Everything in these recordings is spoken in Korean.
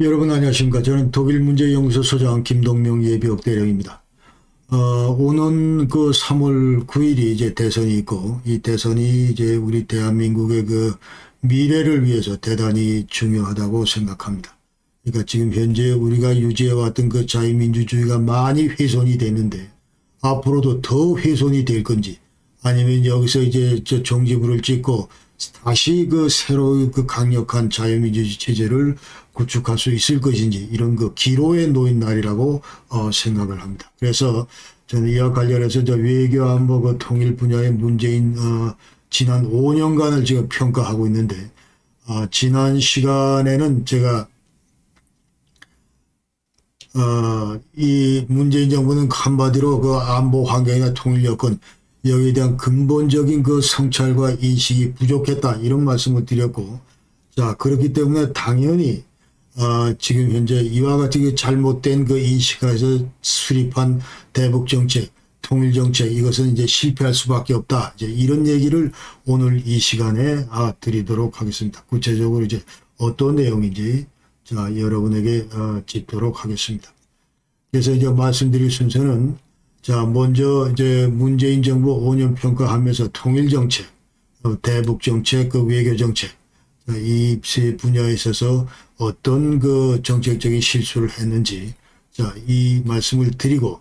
여러분 안녕하십니까. 저는 독일문제연구소 소장 김동명 예비역 대령입니다. 오는 그 3월 9일이 이제 대선이 있고, 이 대선이 이제 우리 대한민국의 그 미래를 위해서 대단히 중요하다고 생각합니다. 그러니까 지금 현재 우리가 유지해왔던 그 자유민주주의가 많이 훼손이 됐는데, 앞으로도 더 훼손이 될 건지, 아니면 여기서 이제 저 종지부를 찍고 다시 그 새로운 그 강력한 자유민주주의 체제를 구축할 수 있을 것인지, 이런 그 기로에 놓인 날이라고 생각을 합니다. 그래서 저는 이와 관련해서 저 외교안보 그 통일 분야의 문재인 지난 5년간을 지금 평가하고 있는데, 지난 시간에는 제가 이 문재인 정부는 한마디로 그 안보 환경이나 통일 여건, 여기에 대한 근본적인 그 성찰과 인식이 부족했다, 이런 말씀을 드렸고, 자, 그렇기 때문에 당연히 지금 현재 이와 같이 그 잘못된 그 인식에서 수립한 대북 정책, 통일 정책, 이것은 이제 실패할 수밖에 없다, 이제 이런 얘기를 오늘 이 시간에 드리도록 하겠습니다. 구체적으로 이제 어떤 내용인지 자, 여러분에게 짚도록 하겠습니다. 그래서 이제 말씀드릴 순서는, 자, 먼저 이제 문재인 정부 5년 평가하면서 통일 정책, 대북 정책, 그 외교 정책, 이 세 분야에 있어서 어떤 그 정책적인 실수를 했는지, 자, 이 말씀을 드리고,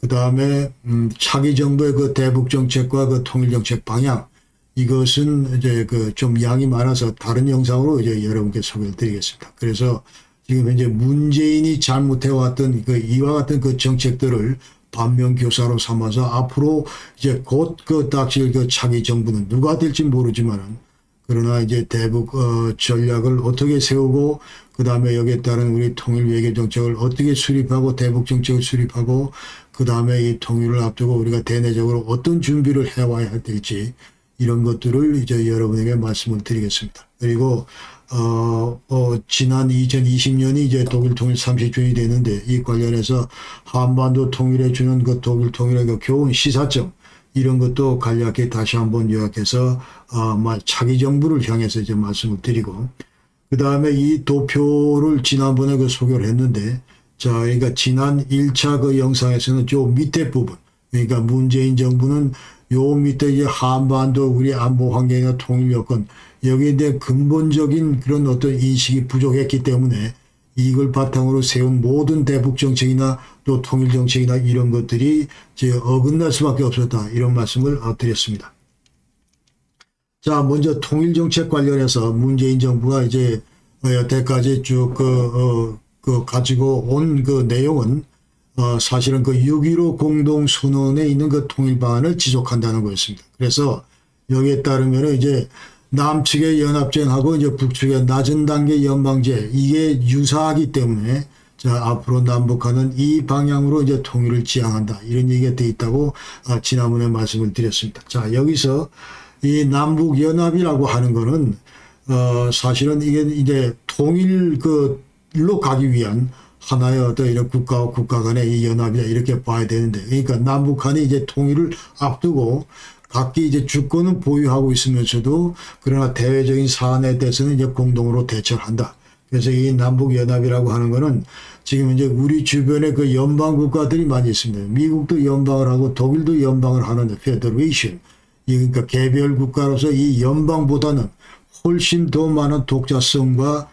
그 다음에 차기 정부의 그 대북 정책과 그 통일 정책 방향, 이것은 이제 그 좀 양이 많아서 다른 영상으로 이제 여러분께 소개를 드리겠습니다. 그래서 지금 현재 문재인이 잘못해왔던 그 이와 같은 그 정책들을 반면 교사로 삼아서 앞으로 이제 곧 그 닥칠 그 차기 정부는 누가 될지 모르지만은, 그러나 이제 대북 전략을 어떻게 세우고, 그 다음에 여기에 따른 우리 통일 외교 정책을 어떻게 수립하고, 대북 정책을 수립하고, 그 다음에 이 통일을 앞두고 우리가 대내적으로 어떤 준비를 해와야 될지, 이런 것들을 이제 여러분에게 말씀을 드리겠습니다. 그리고 지난 2020년이 이제 독일 통일 30주년이 되는데, 이 관련해서 한반도 통일에 주는 그 독일 통일의 그 교훈, 시사점, 이런 것도 간략히 다시 한번 요약해서 차기 정부를 향해서 이제 말씀을 드리고, 그 다음에 이 도표를 지난번에 그 소개를 했는데, 자, 그러니까 지난 1차 그 영상에서는 저 밑에 부분, 그러니까 문재인 정부는 요 밑에 이제 한반도 우리 안보 환경이나 통일 여건, 여기에 대한 근본적인 그런 어떤 인식이 부족했기 때문에 이걸 바탕으로 세운 모든 대북 정책이나 또 통일 정책이나 이런 것들이 이제 어긋날 수밖에 없었다, 이런 말씀을 드렸습니다. 자, 먼저 통일 정책 관련해서 문재인 정부가 이제 여태까지 쭉 가지고 온 그 내용은 사실은 그 6.15 공동선언에 있는 그 통일 방안을 지속한다는 거였습니다. 그래서 여기에 따르면 이제 남측의 연합제하고 이제 북측의 낮은 단계 연방제, 이게 유사하기 때문에, 자, 앞으로 남북한은 이 방향으로 이제 통일을 지향한다, 이런 얘기가 돼 있다고 지난번에 말씀을 드렸습니다. 자, 여기서 이 남북 연합이라고 하는 거는 사실은 이게 이제 통일로 가기 위한 하나의 어떤 이런 국가와 국가 간의 이 연합이다, 이렇게 봐야 되는데, 그러니까 남북한이 이제 통일을 앞두고 각기 이제 주권은 보유하고 있으면서도, 그러나 대외적인 사안에 대해서는 이제 공동으로 대처를 한다. 그래서 이 남북 연합이라고 하는 거는 지금 이제 우리 주변에 그 연방 국가들이 많이 있습니다. 미국도 연방을 하고 독일도 연방을 하는데, 페더레이션, 그러니까 개별 국가로서 이 연방보다는 훨씬 더 많은 독자성과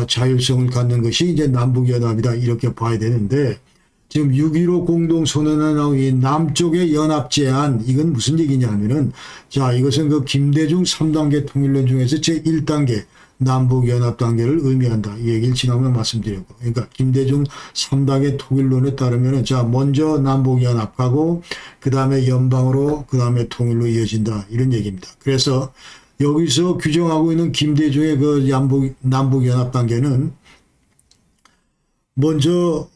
자율성을 갖는 것이 이제 남북연합이다, 이렇게 봐야 되는데, 지금 6.15 공동선언에 나온 이 남쪽의 연합 제안, 이건 무슨 얘기냐 하면은, 자, 이것은 그 김대중 3단계 통일론 중에서 제1단계 남북연합 단계를 의미한다, 이 얘기를 지난번에 말씀드렸고, 그러니까 김대중 3단계 통일론에 따르면은, 자, 먼저 남북연합하고 그 다음에 연방으로, 그 다음에 통일로 이어진다, 이런 얘기입니다. 그래서 여기서 규정하고 있는 김대중의 그 남북연합 단계는, 먼저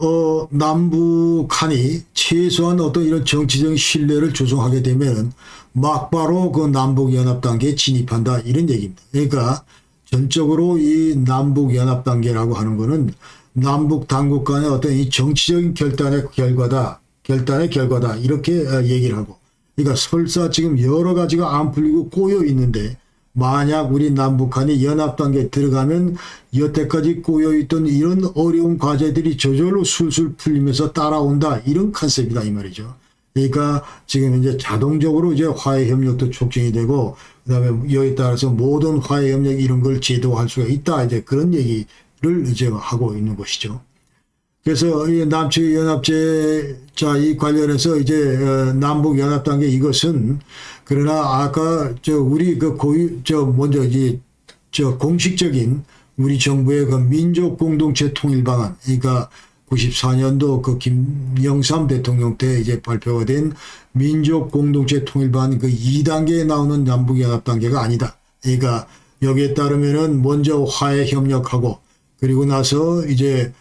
남북한이 최소한 어떤 이런 정치적인 신뢰를 조성하게 되면 막바로 그 남북연합 단계에 진입한다, 이런 얘기입니다. 그러니까 전적으로 이 남북연합 단계라고 하는 거는 남북 당국 간의 어떤 이 정치적인 결단의 결과다, 이렇게 얘기를 하고, 그러니까 설사 지금 여러 가지가 안 풀리고 꼬여 있는데, 만약 우리 남북한이 연합단계에 들어가면 여태까지 꼬여있던 이런 어려운 과제들이 저절로 술술 풀리면서 따라온다. 이런 컨셉이다 이 말이죠. 그러니까 지금 이제 자동적으로 이제 화해 협력도 촉진이 되고 그다음에 여기에 따라서 모든 화해 협력 이런 걸 제도화할 수가 있다. 이제 그런 얘기를 이제 하고 있는 것이죠. 그래서 이 남측 연합제 자 이 관련해서 이제 남북 연합 단계 이것은 그러나 아까 우리 그 먼저 공식적인 우리 정부의 그 민족 공동체 통일 방안 그러니까 94년도 그 김영삼 대통령 때 이제 발표가 된 민족 공동체 통일 방안 그 2단계에 나오는 남북 연합 단계가 아니다. 그러니까 여기에 따르면은 먼저 화해 협력하고 그리고 나서 이제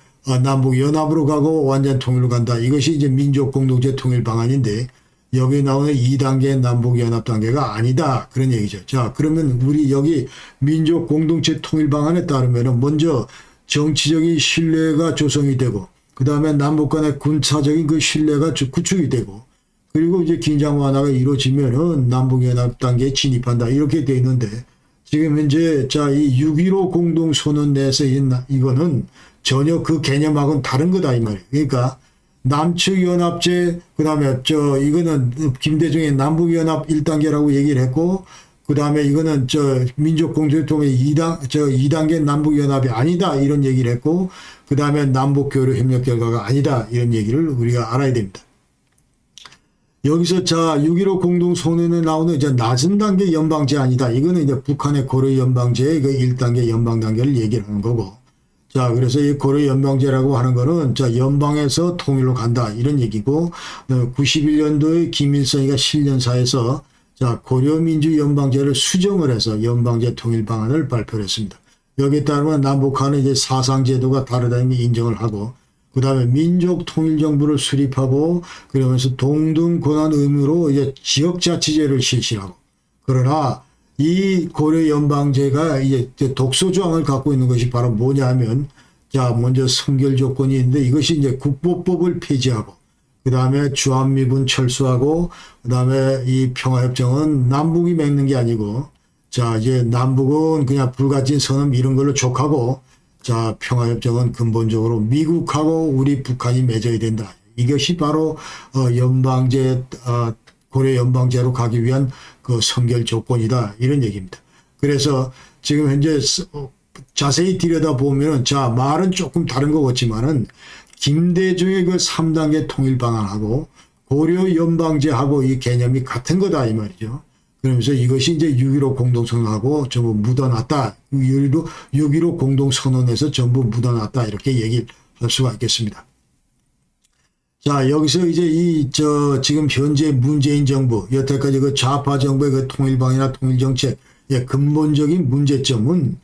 남북 연합으로 가고 완전 통일로 간다. 이것이 이제 민족 공동체 통일 방안인데 여기 나오는 2단계 남북 연합 단계가 아니다. 그런 얘기죠. 자, 그러면 우리 여기 민족 공동체 통일 방안에 따르면 먼저 정치적인 신뢰가 조성이 되고 그다음에 남북 간의 군사적인 그 신뢰가 구축이 되고 그리고 이제 긴장 완화가 이루어지면은 남북 연합 단계에 진입한다. 이렇게 돼 있는데 지금 현재 자, 이 6.15 공동 선언 내에서 이거는 전혀 그 개념하고는 다른 거다 이 말이에요. 그러니까 남측 연합제 그다음에 이거는 김대중의 남북 연합 1단계라고 얘기를 했고 그다음에 이거는 민족 공동체 통일 2단계 남북 연합이 아니다 이런 얘기를 했고 그다음에 남북 교류 협력 결과가 아니다 이런 얘기를 우리가 알아야 됩니다. 여기서 자 6.15 공동 선언에 나오는 이제 낮은 단계 연방 제한이다. 이거는 이제 북한의 고려 연방제의 그 1단계 연방 단계를 얘기를 하는 거고. 자, 그래서 이 고려 연방제라고 하는 거는 자, 연방에서 통일로 간다. 이런 얘기고, 91년도에 김일성이가 신년사에서 자, 고려민주 연방제를 수정을 해서 연방제 통일 방안을 발표를 했습니다. 여기에 따르면 남북한은 이제 사상제도가 다르다는 게 인정을 하고, 그 다음에 민족 통일정부를 수립하고, 그러면서 동등 권한 의무로 이제 지역자치제를 실시하고, 그러나 이 고려 연방제가 이제 독소조항을 갖고 있는 것이 바로 뭐냐 하면 자 먼저 선결 조건이 있는데 이것이 이제 국보법을 폐지하고 그다음에 주한미군 철수하고 그다음에 이 평화협정은 남북이 맺는 게 아니고 자 이제 남북은 그냥 불가침 선언 이런 걸로 족하고 자 평화협정은 근본적으로 미국하고 우리 북한이 맺어야 된다. 이것이 바로 연방제 고려 연방제로 가기 위한 그 선결 조건이다 이런 얘기입니다. 그래서 지금 현재 자세히 들여다보면 자 말은 조금 다른 것 같지만은 김대중의 그 3단계 통일 방안하고 고려 연방제하고 이 개념이 같은 거다 이 말이죠. 그러면서 이것이 이제 6.15 공동선언하고 전부 묻어놨다. 6.15 공동선언에서 전부 묻어놨다 이렇게 얘기할 수가 있겠습니다. 자, 여기서 이제 지금 현재 문재인 정부, 여태까지 그 좌파 정부의 그 통일방이나 통일정책, 근본적인 문제점은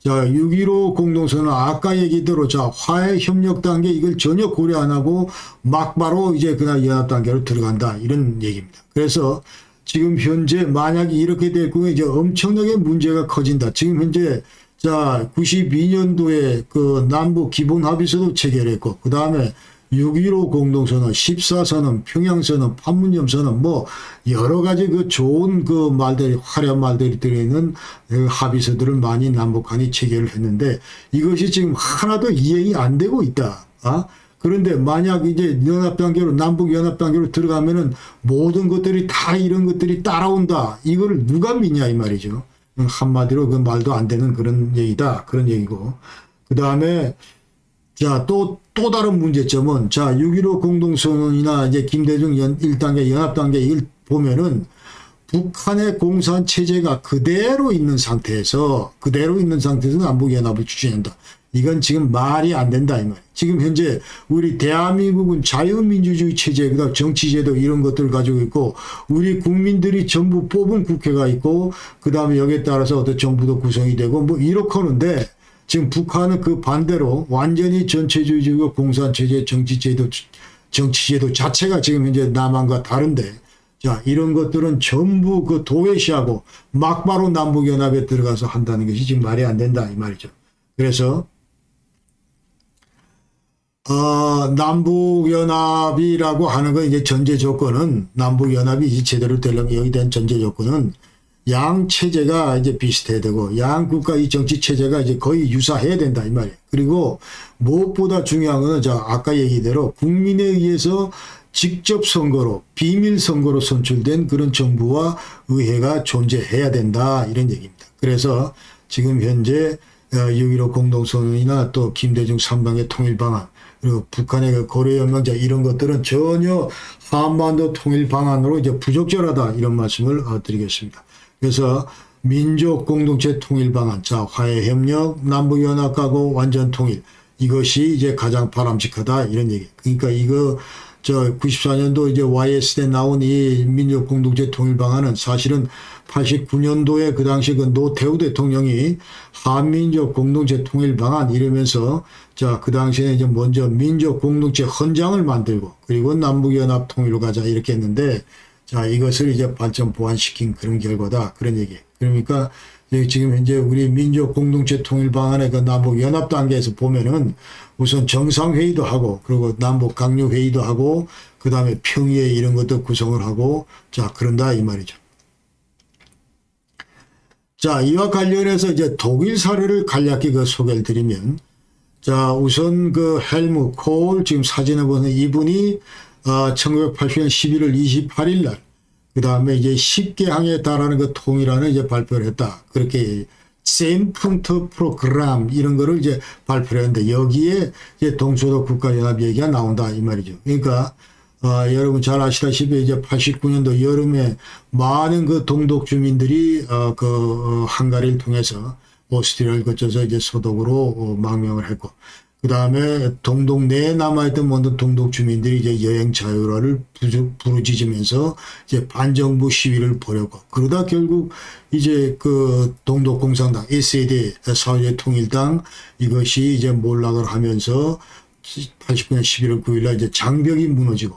자, 6.15 공동선언 아까 얘기대로 자, 화해 협력 단계 이걸 전혀 고려 안 하고 막바로 이제 그냥 연합 단계로 들어간다. 이런 얘기입니다. 그래서 지금 현재 만약에 이렇게 될 경우에 이제 엄청나게 문제가 커진다. 지금 현재 자, 92년도에 그 남북 기본 합의서도 체결했고, 그 다음에 6.15 공동선언, 14선언, 평양선언, 판문점선언 뭐 여러 가지 그 좋은 그 말들이 화려한 말들이 들어있는 그 합의서들을 많이 남북한이 체결을 했는데 이것이 지금 하나도 이행이 안 되고 있다. 그런데 만약 이제 연합단계로 남북 연합단계로 들어가면은 모든 것들이 다 이런 것들이 따라온다. 이거를 누가 믿냐 이 말이죠. 한마디로 그 말도 안 되는 그런 얘기다. 그런 얘기고. 그 다음에 자, 또 다른 문제점은, 자, 6.15 공동선언이나 이제 김대중 1단계, 연합단계 이걸 보면은 북한의 공산체제가 그대로 있는 상태에서 남북연합을 추진한다. 이건 지금 말이 안 된다, 이 말이에요. 지금 현재 우리 대한민국은 자유민주주의 체제, 그다음 정치제도 이런 것들을 가지고 있고, 우리 국민들이 전부 뽑은 국회가 있고, 그 다음에 여기에 따라서 어떤 정부도 구성이 되고, 뭐 이렇게 하는데, 지금 북한은 그 반대로 완전히 전체주의적이고 공산체제 정치제도 자체가 지금 현재 남한과 다른데 자 이런 것들은 전부 그 도외시하고 막바로 남북연합에 들어가서 한다는 것이 지금 말이 안 된다 이 말이죠. 그래서 남북연합이라고 하는 건 이제 전제 조건은 남북연합이 제대로 되려면 여기에 대한 전제 조건은 양 체제가 이제 비슷해야 되고 양 국가 이 정치 체제가 이제 거의 유사해야 된다 이 말이에요. 그리고 무엇보다 중요한 것은 아까 얘기대로 국민에 의해서 직접 선거로 비밀 선거로 선출된 그런 정부와 의회가 존재해야 된다 이런 얘기입니다. 그래서 지금 현재 6.15 공동선언이나 또 김대중 3당의 통일 방안 그리고 북한의 그 고려연맹자 이런 것들은 전혀 한반도 통일 방안으로 이제 부적절하다 이런 말씀을 드리겠습니다. 그래서 민족 공동체 통일 방안, 자 화해 협력, 남북 연합하고 완전 통일 이것이 이제 가장 바람직하다 이런 얘기. 그러니까 이거 94년도 이제 YS 때 나온 이 민족 공동체 통일 방안은 사실은 89년도에 그 당시 그 노태우 대통령이 한민족 공동체 통일 방안 이러면서 그 당시에 이제 먼저 민족 공동체 헌장을 만들고 그리고 남북 연합 통일로 가자 이렇게 했는데 이것을 이제 발전 보완시킨 그런 결과다 그런 얘기. 그러니까 지금 현재 우리 민족 공동체 통일 방안의 그 남북 연합 단계에서 보면은 우선 정상회의도 하고 그리고 남북 강요회의도 하고 그 다음에 평의회 이런 것도 구성을 하고 그런다 이 말이죠. 이와 관련해서 이제 독일 사례를 간략히 소개를 드리면 우선 그 헬무 콜 지금 사진을 보면 이분이 1980년 11월 28일 날 그 다음에 이제 10개 항에 달하는 그 통일안을 이제 발표를 했다. 그렇게 셈푼트 프로그램 이런 거를 이제 발표를 했는데 여기에 이제 동서독 국가연합 얘기가 나온다 이 말이죠. 그러니까 여러분 잘 아시다시피 이제 89년도 여름에 많은 그 동독 주민들이 한가리를 통해서 오스트리아를 거쳐서 이제 서독으로 망명을 했고 그 다음에 동독 내에 남아있던 모든 동독 주민들이 이제 여행 자유화를 부르짖으면서 이제 반정부 시위를 벌였고 그러다 결국 이제 그 동독 공산당 SED 사회주의 통일당 이것이 이제 몰락을 하면서 89년 11월 9일 날 이제 장벽이 무너지고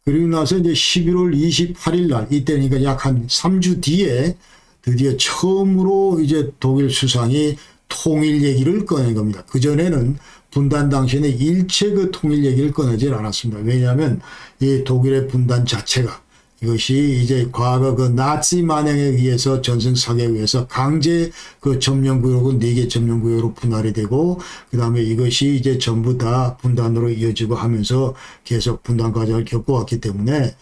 그리고 나서 이제 11월 28일 날 이때니까 약 한 3주 뒤에 드디어 처음으로 이제 독일 수상이 통일 얘기를 꺼낸 겁니다. 그전에는 분단 당시에는 일체 그 통일 얘기를 꺼내질 않았습니다. 왜냐하면 이 독일의 분단 자체가 이것이 이제 과거 그 나치 만행에 의해서 전승사기에 의해서 강제 그 점령구역은 4개 점령구역으로 분할이 되고 그 다음에 이것이 이제 전부 다 분단으로 이어지고 하면서 계속 분단 과정을 겪어왔기 때문에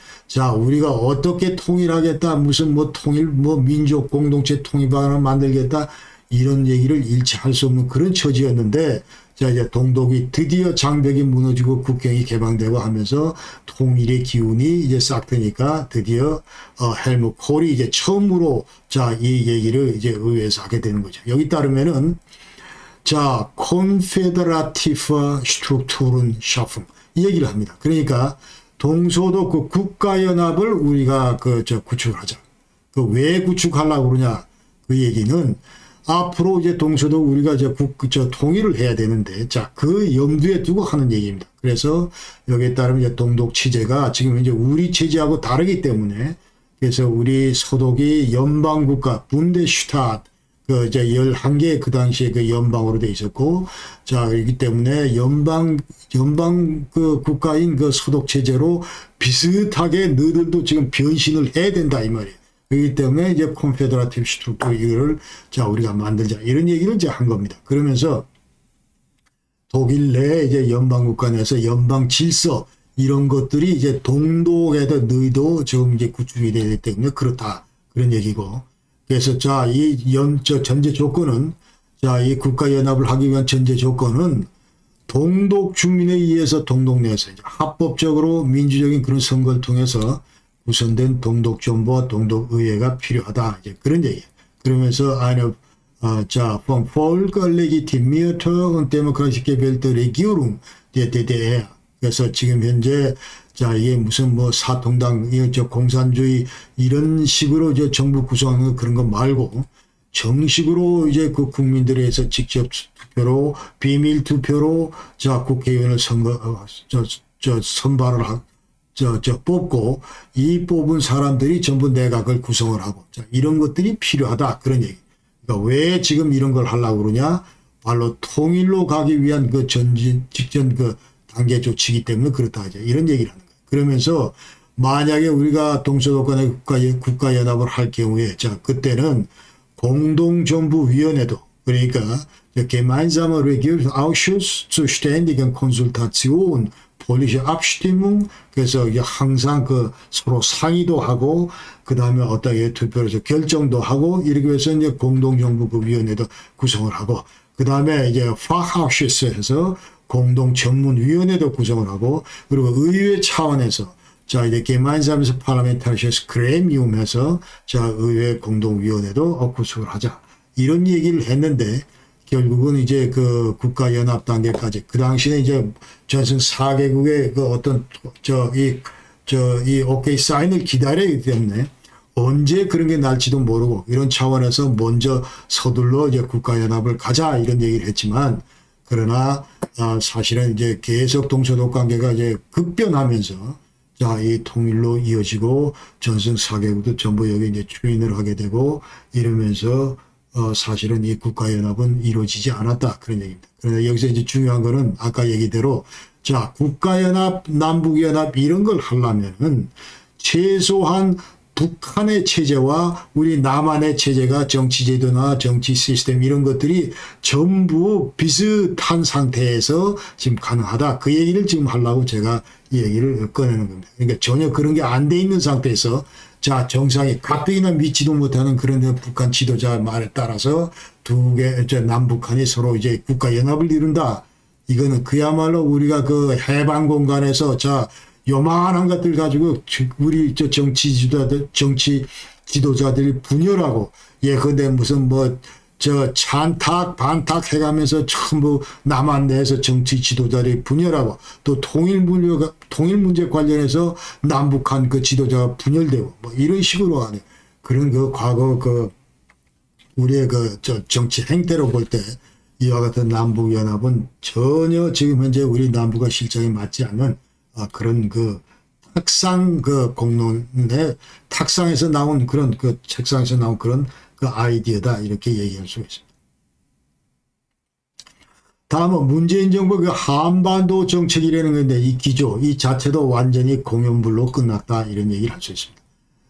우리가 어떻게 통일하겠다 무슨 통일 민족 공동체 통일 방안을 만들겠다 이런 얘기를 일체 할 수 없는 그런 처지였는데 이제 동독이 드디어 장벽이 무너지고 국경이 개방되고 하면서 통일의 기운이 이제 싹 트니까 드디어 헬무 콜이 이제 처음으로 이 얘기를 이제 의회에서 하게 되는 거죠. 여기 따르면은 콘페더라티프 슈트루크투른 샤풍 이 얘기를 합니다. 그러니까 동서독 그 국가연합을 우리가 구축하자. 왜 구축하려고 그러냐 그 얘기는 앞으로 이제 동서독 우리가 이제 통일을 해야 되는데, 그 염두에 두고 하는 얘기입니다. 그래서 여기에 따르면 이제 동독 체제가 지금 이제 우리 체제하고 다르기 때문에, 그래서 우리 서독이 연방국가, 분데슈tat, 이제 11개 그 당시에 그 연방으로 돼 있었고, 그렇기 때문에 연방 그 국가인 그 서독 체제로 비슷하게 너희들도 지금 변신을 해야 된다, 이 말이에요. 그렇기 때문에 이제 콘페더라티브 슈트루크투르 이거를 우리가 만들자 이런 얘기를 이제 한 겁니다. 그러면서 독일 내 이제 연방국가 내에서 연방 질서 이런 것들이 이제 동독에도 너희도 지금 이제 구축이 되기 때문에 그렇다 그런 얘기고 그래서 전제 조건은 이 국가 연합을 하기 위한 전제 조건은 동독 주민에 의해서 동독 내에서 이제 합법적으로 민주적인 그런 선거를 통해서 구성된 동독 정부와 동독 의회가 필요하다. 이제 그런 얘기예요. 그러면서 vom Volk legitimierte und demokratisch gewählte Regierung der DDR. 그래서 지금 현재 이게 무슨 사통당, 공산주의 이런 식으로 정부 구성하는 그런 거 말고 정식으로 이제 그 국민들에 의해서 직접 투표로 비밀 투표로 국회의원을 선발을 하고 뽑고 이 뽑은 사람들이 전부 내각을 구성을 하고 이런 것들이 필요하다 그런 얘기. 그러니까 왜 지금 이런 걸 하려고 그러냐? 바로 통일로 가기 위한 그 직전 그 단계 조치이기 때문에 그렇다 이제 이런 얘기를 하는 거예요. 그러면서 만약에 우리가 동서독 간의 국가연합을 할 경우에 자 그때는 공동정부위원회도 그러니까 Gemeinsame Regierungsausschuss zur ständigen Konsultation, politische Abstimmung 그래서 항상 그 서로 상의도 하고 그 다음에 어떻게 투표를 해서 결정도 하고 이렇게 해서 이제 공동정부 그 위원회도 구성을 하고 그 다음에 이제 Fachausschuss에서 공동전문위원회도 구성을 하고 그리고 의회 차원에서 자 이제 Gemeinsames Parlamentarisches Gremium에서 자 의회 공동위원회도 구성을 하자 이런 얘기를 했는데. 결국은 이제 그 국가연합 단계까지 그 당시에 이제 전승 4개국의 그 어떤 이 오케이 사인을 기다려야 하기 때문에 언제 그런 게 날지도 모르고 이런 차원에서 먼저 서둘러 이제 국가연합을 가자 이런 얘기를 했지만 그러나 사실은 이제 계속 동서독 관계가 이제 급변하면서 자, 이 통일로 이어지고 전승 4개국도 전부 여기 이제 추인을 하게 되고 이러면서 사실은 이 국가연합은 이루어지지 않았다. 그런 얘기입니다. 그런데 여기서 이제 중요한 거는 아까 얘기대로 자, 국가연합, 남북연합 이런 걸 하려면은 최소한 북한의 체제와 우리 남한의 체제가 정치제도나 정치 시스템 이런 것들이 전부 비슷한 상태에서 지금 가능하다. 그 얘기를 지금 하려고 제가 이 얘기를 꺼내는 겁니다. 그러니까 전혀 그런 게 안 돼 있는 상태에서 자, 정상이 가뜩이나 믿지도 못하는 그런 북한 지도자 말에 따라서 남북한이 서로 이제 국가연합을 이룬다. 이거는 그야말로 우리가 그 해방 공간에서 자, 요만한 것들 가지고 우리 정치 지도자들이 분열하고 근데 무슨 찬탁 반탁 해가면서 전부 남한 내에서 정치 지도자들이 분열하고 또 통일 문제 관련해서 남북한 그 지도자가 분열되고 이런 식으로 하는 그런 그 과거 그 우리의 그 정치 행태로 볼 때 이와 같은 남북연합은 전혀 지금 현재 우리 남북의 실정에 맞지 않는 그런 그 탁상 그 공론의 탁상에서 나온 그런 그 책상에서 나온 그런 그 아이디어다 이렇게 얘기할 수가 있습니다. 다음은 문재인 정부 그 한반도 정책이라는 건데 이 기조 이 자체도 완전히 공연불로 끝났다 이런 얘기를 할 수 있습니다.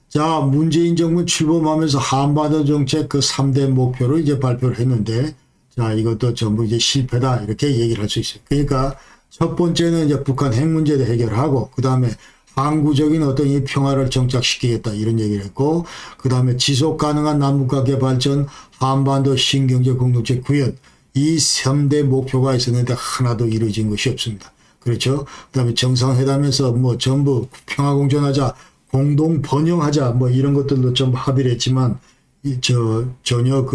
자 문재인 정부 출범하면서 한반도 정책 그 3대 목표를 이제 발표를 했는데 자 이것도 전부 이제 실패다 이렇게 얘기를 할 수 있어요. 그러니까 첫 번째는 이제 북한 핵 문제도 해결하고 그 다음에 항구적인 어떤 이 평화를 정착시키겠다 이런 얘기를 했고 그 다음에 지속 가능한 남북관계 발전 한반도 신경제 공동체 구현 이 3대 목표가 있었는데 하나도 이루어진 것이 없습니다. 그렇죠. 그 다음에 정상회담에서 전부 평화공존하자 공동 번영하자 이런 것들도 전부 합의를 했지만 전혀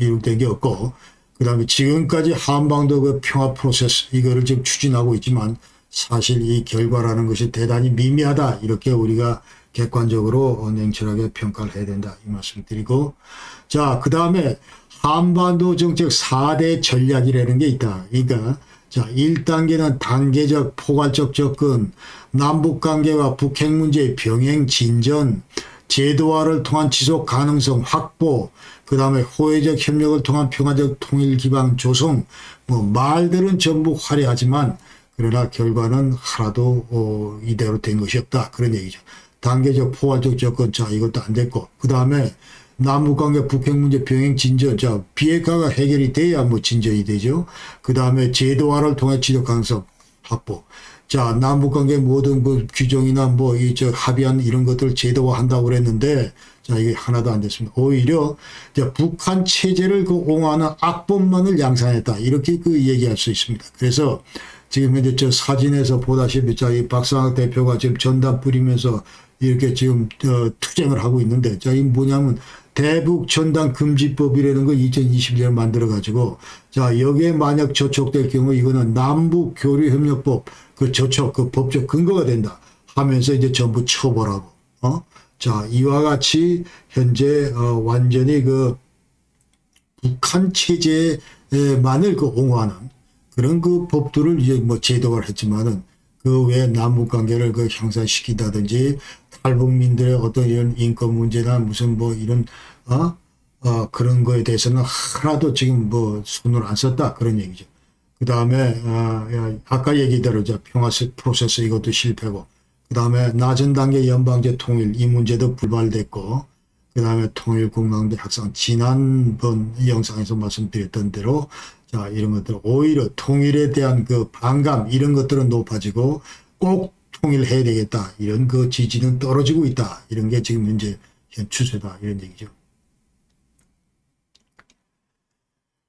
이루된 게 없고 그 다음에 지금까지 한반도 그 평화 프로세스 이거를 지금 추진하고 있지만 사실 이 결과라는 것이 대단히 미미하다 이렇게 우리가 객관적으로 냉철하게 평가를 해야 된다 이 말씀을 드리고 자 그 다음에 한반도 정책 4대 전략이라는 게 있다. 그러니까 자 1단계는 단계적 포괄적 접근 남북관계와 북핵 문제의 병행 진전 제도화를 통한 지속 가능성 확보 그 다음에 호혜적 협력을 통한 평화적 통일 기반 조성 말들은 전부 화려하지만 그러나 결과는 하나도 이대로 된 것이 없다. 그런 얘기죠. 단계적 포괄적 접근 자 이것도 안 됐고 그 다음에 남북관계 북핵 문제 병행 진전 자 비핵화가 해결이 돼야 진전이 되죠. 그 다음에 제도화를 통해 지속 가능성 확보 자 남북관계 모든 그 규정이나 합의한 이런 것들을 제도화한다고 그랬는데 자 이게 하나도 안 됐습니다. 오히려 북한 체제를 그 옹호하는 악법만을 양산했다 이렇게 그 얘기할 수 있습니다. 그래서 지금 현재 사진에서 보다시피 이 박상학 대표가 지금 전단 뿌리면서 이렇게 지금 투쟁을 하고 있는데 자 이 뭐냐면 대북 전단 금지법이라는 거 2021년에 만들어 가지고 자 여기에 만약 저촉될 경우 이거는 남북 교류 협력법 그 저촉 그 법적 근거가 된다 하면서 이제 전부 처벌하고 자 이와 같이 현재 완전히 그 북한 체제만을 그 옹호하는 그런 그 법들을 이제 제도화를 했지만은 그 외에 남북 관계를 그 향상시킨다든지 탈북민들의 어떤 이런 인권 문제나 무슨 이런 그런 거에 대해서는 하나도 지금 손을 안 썼다 그런 얘기죠. 그 다음에 아까 얘기대로 평화 프로세스 이것도 실패고 그 다음에 낮은 단계 연방제 통일 이 문제도 불발됐고, 그 다음에 통일공감대 확산 지난번 영상에서 말씀드렸던 대로 자 이런 것들 오히려 통일에 대한 그 반감 이런 것들은 높아지고 꼭 통일해야 되겠다 이런 그 지지는 떨어지고 있다 이런 게 지금 현재 현 추세다 이런 얘기죠.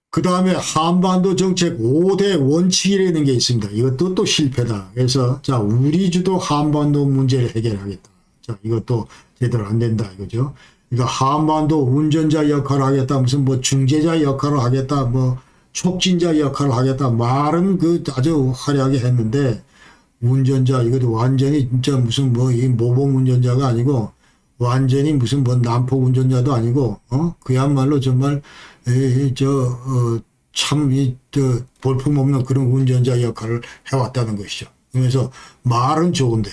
그 다음에 한반도 정책 5대 원칙이라는 게 있습니다. 이것도 또 실패다. 그래서 자 우리 주도 한반도 문제를 해결하겠다. 자 이것도 제대로 안 된다 이거죠. 그러니까 한반도 운전자 역할을 하겠다. 무슨 뭐 중재자 역할을 하겠다. 뭐 촉진자 역할을 하겠다. 말은 그 아주 화려하게 했는데 운전자 이것도 완전히 진짜 무슨 뭐 이 모범 운전자가 아니고 완전히 무슨 뭐 난폭 운전자도 아니고 그야말로 정말 참 볼품없는 그런 운전자 역할을 해왔다는 것이죠. 그래서 말은 좋은데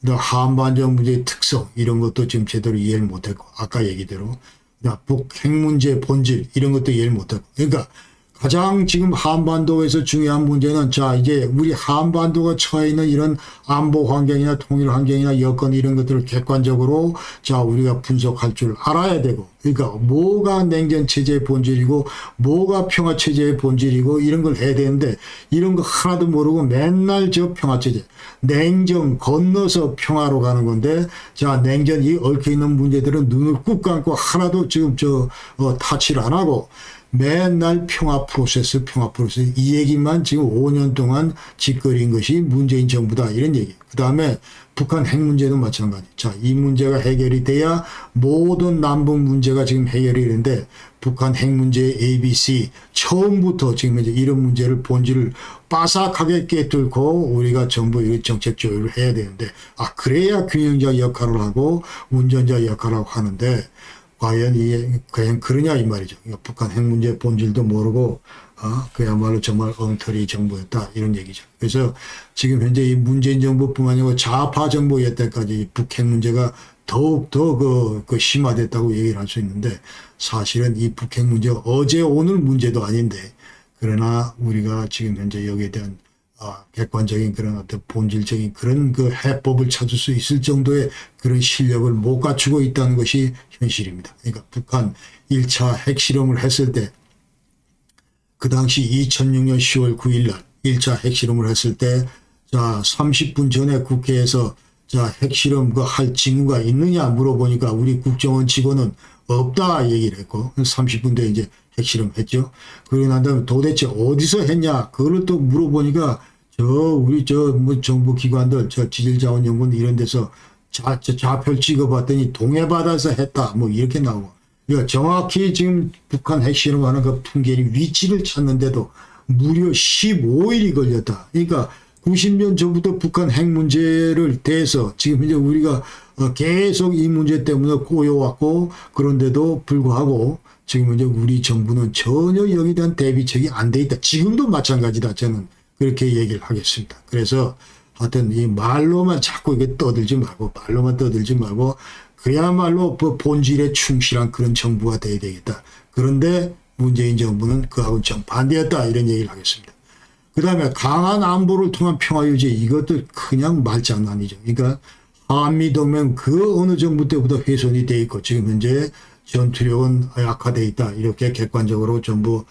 한반도 문제의 특성 이런 것도 지금 제대로 이해를 못했고 아까 얘기대로 북핵 문제 본질 이런 것도 이해를 못했고 그러니까 가장 지금 한반도에서 중요한 문제는 자 이제 우리 한반도가 처해 있는 이런 안보 환경이나 통일 환경이나 여건 이런 것들을 객관적으로 자 우리가 분석할 줄 알아야 되고 그러니까 뭐가 냉전 체제의 본질이고 뭐가 평화 체제의 본질이고 이런 걸 해야 되는데 이런 거 하나도 모르고 맨날 저 평화 체제 냉전 건너서 평화로 가는 건데 자 냉전 이 얽혀 있는 문제들은 눈을 꾹 감고 하나도 지금 타치를 안 하고 맨날 평화 프로세스 이 얘기만 지금 5년 동안 짓거린 것이 문재인 정부다 이런 얘기. 그 다음에 북한 핵 문제도 마찬가지. 자, 이 문제가 해결이 돼야 모든 남북 문제가 지금 해결이 되는데 북한 핵 문제 ABC 처음부터 지금 이제 이런 문제를 본질을 빠삭하게 깨뚫고 우리가 정부 정책 조율을 해야 되는데 그래야 균형자 역할을 하고 운전자 역할을 하고 하는데 과연 이게 그냥 그러냐 이 말이죠. 그러니까 북한 핵 문제 본질도 모르고 그야말로 정말 엉터리 정부였다 이런 얘기죠. 그래서 지금 현재 이 문재인 정부뿐만 아니고 좌파 정부였 때까지 북핵 문제가 더욱 더 심화됐다고 얘기를 할 수 있는데 사실은 이 북핵 문제 어제 오늘 문제도 아닌데 그러나 우리가 지금 현재 여기에 대한 객관적인 그런 어떤 본질적인 그런 그 해법을 찾을 수 있을 정도의 그런 실력을 못 갖추고 있다는 것이 현실입니다. 그러니까 북한 1차 핵실험을 했을 때 그 당시 2006년 10월 9일 날 1차 핵실험을 했을 때 자 30분 전에 국회에서 자 핵실험 그 할 징후가 있느냐 물어보니까 우리 국정원 직원은 없다 얘기를 했고 30분 뒤에 이제 핵실험 했죠. 그러고 난 다음에 도대체 어디서 했냐 그걸 또 물어보니까 우리 뭐 정부 기관들 지질자원연구원 이런 데서 좌표를 찍어봤더니 동해바다에서 했다 뭐 이렇게 나오고 그러니까 정확히 지금 북한 핵실험하는 그 풍계리 위치를 찾는데도 무려 15일이 걸렸다. 그러니까 90년 전부터 북한 핵 문제를 대해서 지금 이제 우리가 계속 이 문제 때문에 꼬여왔고 그런데도 불구하고 지금 이제 우리 정부는 전혀 여기에 대한 대비책이 안 돼 있다. 지금도 마찬가지다. 저는 그렇게 얘기를 하겠습니다. 그래서 하여튼 이 말로만 자꾸 이게 말로만 떠들지 말고 그야말로 본질에 충실한 그런 정부가 돼야 되겠다. 그런데 문재인 정부는 그하고 정반대였다. 이런 얘기를 하겠습니다. 그 다음에 강한 안보를 통한 평화유지 이것도 그냥 말장난이죠. 그러니까 한미동맹 그 어느 정부 때부터 훼손이 돼 있고 지금 현재 전투력은 약화돼 있다. 이렇게 객관적으로 전부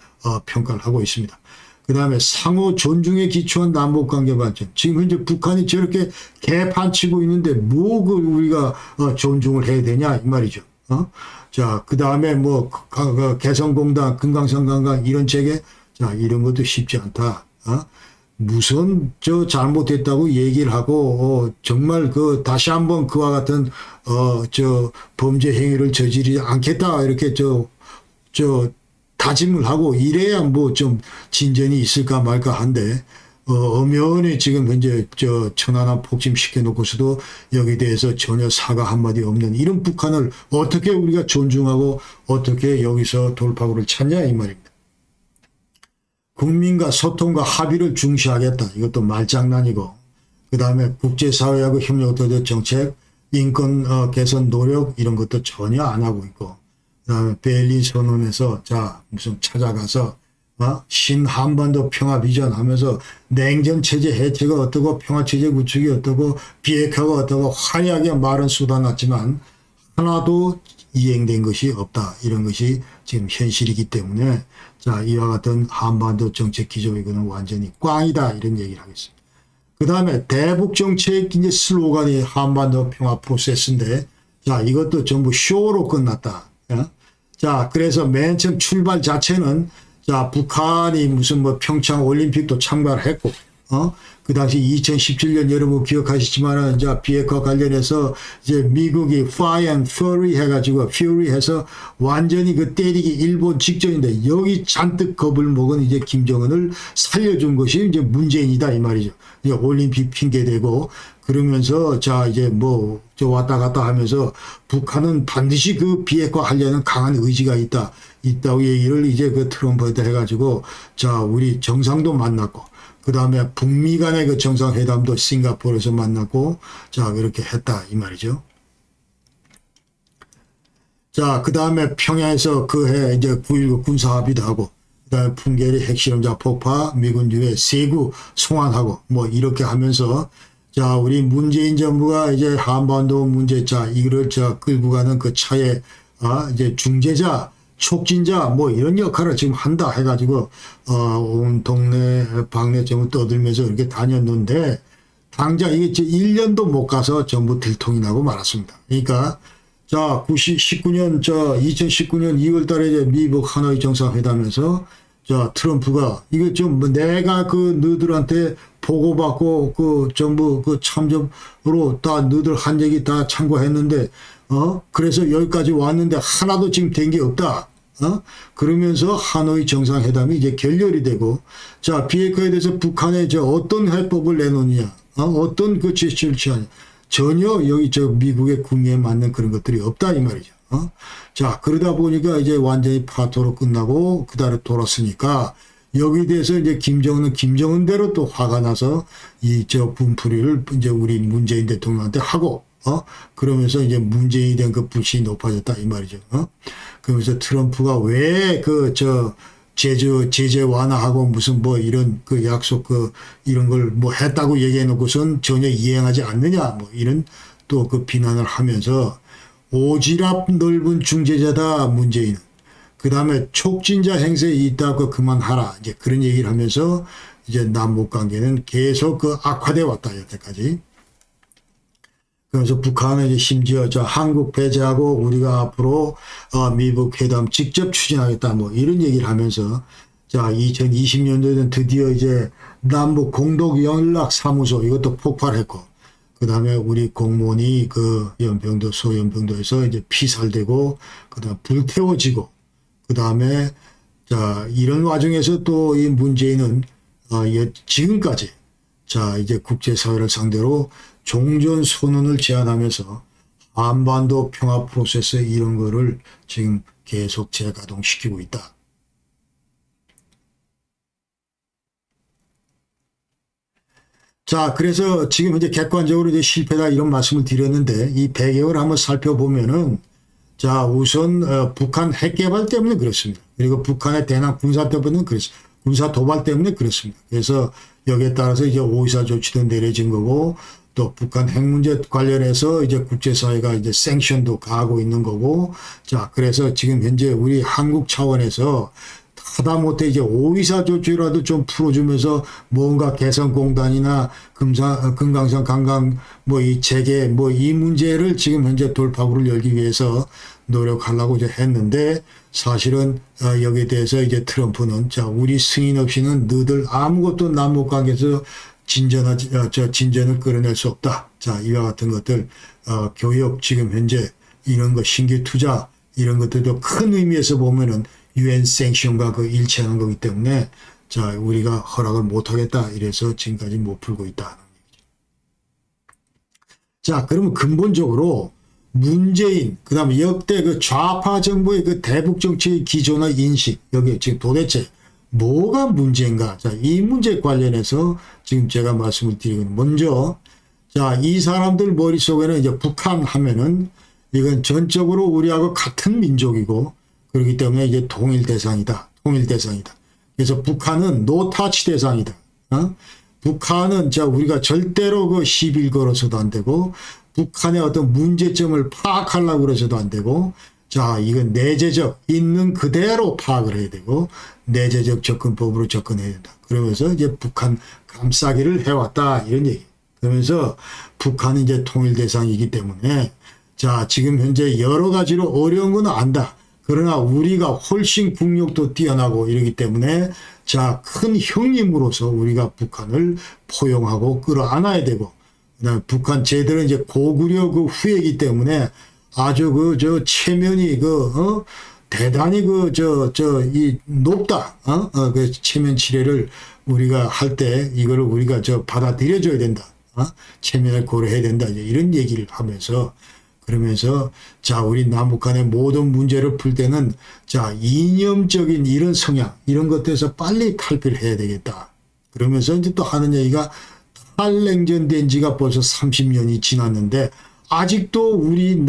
평가를 하고 있습니다. 그 다음에 상호 존중에 기초한 남북관계 발전. 지금 현재 북한이 저렇게 개판치고 있는데 우리가 존중을 해야 되냐 이 말이죠. 자, 그 다음에 뭐 개성공단, 금강산관광 이런 체계 자 이런 것도 쉽지 않다. 무슨 잘못했다고 얘기를 하고 정말 다시 한번 그와 같은 범죄 행위를 저지르지 않겠다 이렇게 다짐을 하고 이래야 뭐 좀 진전이 있을까 말까 한데 엄연히 지금 현재 천안함 폭침시켜 놓고서도 여기에 대해서 전혀 사과 한마디 없는 이런 북한을 어떻게 우리가 존중하고 어떻게 여기서 돌파구를 찾냐 이 말입니다. 국민과 소통과 합의를 중시하겠다. 이것도 말장난이고 그 다음에 국제사회하고 협력도적 정책, 인권 개선 노력 이런 것도 전혀 안 하고 있고 그 다음에 베를린 선언에서 무슨 찾아가서 신한반도 평화 비전 하면서 냉전 체제 해체가 어떠고 평화 체제 구축이 어떠고 비핵화가 어떠고 화려하게 말은 쏟아놨지만 하나도 이행된 것이 없다. 이런 것이 지금 현실이기 때문에 자, 이와 같은 한반도 정책 기조 이거는 완전히 꽝이다. 이런 얘기를 하겠습니다. 그 다음에 대북 정책 이제 슬로건이 한반도 평화 프로세스인데 자, 이것도 전부 쇼로 끝났다. 자, 그래서 맨 처음 출발 자체는 자, 북한이 무슨 뭐 평창 올림픽도 참가를 했고, 그 당시 2017년 여러분 기억하시지만은, 자, 비핵화 관련해서 이제 미국이 Fire and Fury 해가지고, Fury 해서 완전히 그 때리기 일본 직전인데, 여기 잔뜩 겁을 먹은 이제 김정은을 살려준 것이 이제 문재인이다, 이 말이죠. 이제 올림픽 핑계대고, 그러면서, 자, 이제 뭐, 저 왔다 갔다 하면서, 북한은 반드시 그 비핵화 하려는 강한 의지가 있다고 얘기를 이제 그 트럼프한테 해가지고, 자, 우리 정상도 만났고, 그 다음에 북미 간의 그 정상회담도 싱가포르에서 만났고, 자, 그렇게 했다, 이 말이죠. 자, 그 다음에 평양에서 그 해 이제 9.19 군사합의도 하고, 그 다음에 풍계리 핵실험자 폭파, 미군 유해 세구 송환하고, 뭐, 이렇게 하면서, 자, 우리 문재인 정부가 이제 한반도 문제, 자, 이거를 저 끌고 가는 그 차에, 이제 중재자, 촉진자 뭐 이런 역할을 지금 한다 해가지고 온 동네 방네 전부 떠들면서 이렇게 다녔는데 당장 이게 1년도 못 가서 전부 들통이 나고 말았습니다. 그러니까 자 2019년 2월 달에 이제 미국 하노이 정상회담에서 자 트럼프가 이거 좀 내가 그 너들한테 보고받고 그 전부 그 참전으로 다 너들 한 얘기 다 참고했는데 그래서 여기까지 왔는데 하나도 지금 된 게 없다. 그러면서 하노이 정상회담이 이제 결렬이 되고, 자, 비핵화에 대해서 북한에 어떤 해법을 내놓느냐, 어떤 그 제스처를 취하냐. 전혀 여기 미국의 국내에 맞는 그런 것들이 없다, 이 말이죠. 자, 그러다 보니까 이제 완전히 파토로 끝나고, 그다음에 돌았으니까, 여기에 대해서 이제 김정은은 김정은대로 또 화가 나서 분풀이를 이제 우리 문재인 대통령한테 하고, 그러면서 이제 문재인이 된 그 불신이 높아졌다 이 말이죠. 그러면서 트럼프가 왜 제재 완화하고 무슨 뭐 이런 그 약속 이런 걸 뭐 했다고 얘기해 놓고선 전혀 이행하지 않느냐 뭐 이런 또 그 비난을 하면서 오지랖 넓은 중재자다 문재인은. 그 다음에 촉진자 행세에 있다고 그만하라 이제 그런 얘기를 하면서 이제 남북 관계는 계속 그 악화돼 왔다 여태까지. 그래서 북한은 이제 심지어 한국 배제하고 우리가 앞으로 미북 회담 직접 추진하겠다 뭐 이런 얘기를 하면서 자 2020년도에는 드디어 이제 남북 공동 연락 사무소 이것도 폭발했고 그 다음에 우리 공무원이 그 연평도 소연평도에서 이제 피살되고 그 다음 불태워지고 그 다음에 자 이런 와중에서 또 이 문재인은 지금까지 자 이제 국제사회를 상대로 종전 선언을 제안하면서 한반도 평화 프로세스 이런 거를 지금 계속 재가동시키고 있다. 자, 그래서 지금 이제 객관적으로 이제 실패다 이런 말씀을 드렸는데 이 배경을 한번 살펴보면은 자, 우선 북한 핵 개발 때문에 그렇습니다. 그리고 북한의 대남 군사 때문에 그렇습니다. 군사 도발 때문에 그렇습니다. 그래서 여기에 따라서 이제 5.24 조치도 내려진 거고 또 북한 핵 문제 관련해서 이제 국제사회가 이제 생션도 가하고 있는 거고 자, 그래서 지금 현재 우리 한국 차원에서 하다못해 이제 5.24 조치라도 좀 풀어주면서 뭔가 개성공단이나 금강산 관광 뭐 이 재개 뭐 이 문제를 지금 현재 돌파구를 열기 위해서 노력하려고 이제 했는데 사실은 여기에 대해서 이제 트럼프는 자 우리 승인 없이는 너들 아무것도 남북 관계에서 진전을 끌어낼 수 없다. 자 이와 같은 것들 교육 지금 현재 이런 거 신규 투자 이런 것들도 큰 의미에서 보면은 유엔 생션과 그 일치하는 거기 때문에 자 우리가 허락을 못하겠다 이래서 지금까지 못 풀고 있다. 자 그러면 근본적으로 문재인 그다음에 역대 그 좌파 정부의 그 대북 정치의 기조나 인식 여기 지금 도대체 뭐가 문제인가? 자, 이 문제 관련해서 지금 제가 말씀을 드리는 먼저 자, 이 사람들 머릿속에는 이제 북한 하면은 이건 전적으로 우리하고 같은 민족이고 그렇기 때문에 이제 통일 대상이다. 통일 대상이다. 그래서 북한은 노타치 대상이다. 북한은 우리가 절대로 그 시비를 걸어서도 안 되고, 북한의 어떤 문제점을 파악하려고 그래서도 안 되고, 이건 내재적, 있는 그대로 파악을 해야 되고, 내재적 접근법으로 접근해야 된다. 그러면서 이제 북한 감싸기를 해왔다. 이런 얘기. 그러면서 북한은 이제 통일 대상이기 때문에, 지금 현재 여러 가지로 어려운 건 안다. 그러나 우리가 훨씬 국력도 뛰어나고 이러기 때문에, 큰 형님으로서 우리가 북한을 포용하고 끌어안아야 되고, 그다음에 북한 제대로 이제 고구려 그 후예이기 때문에 아주 체면이 대단히 이 높다. 그 체면 치레를 우리가 할 때 이거를 우리가 받아들여줘야 된다. 체면을 고려해야 된다. 이제 이런 얘기를 하면서, 그러면서 우리 남북 간의 모든 문제를 풀 때는 이념적인 이런 성향, 이런 것들에서 빨리 탈피를 해야 되겠다. 그러면서 이제 또 하는 얘기가, 탈냉전 된 지가 벌써 30년이 지났는데 아직도 우리는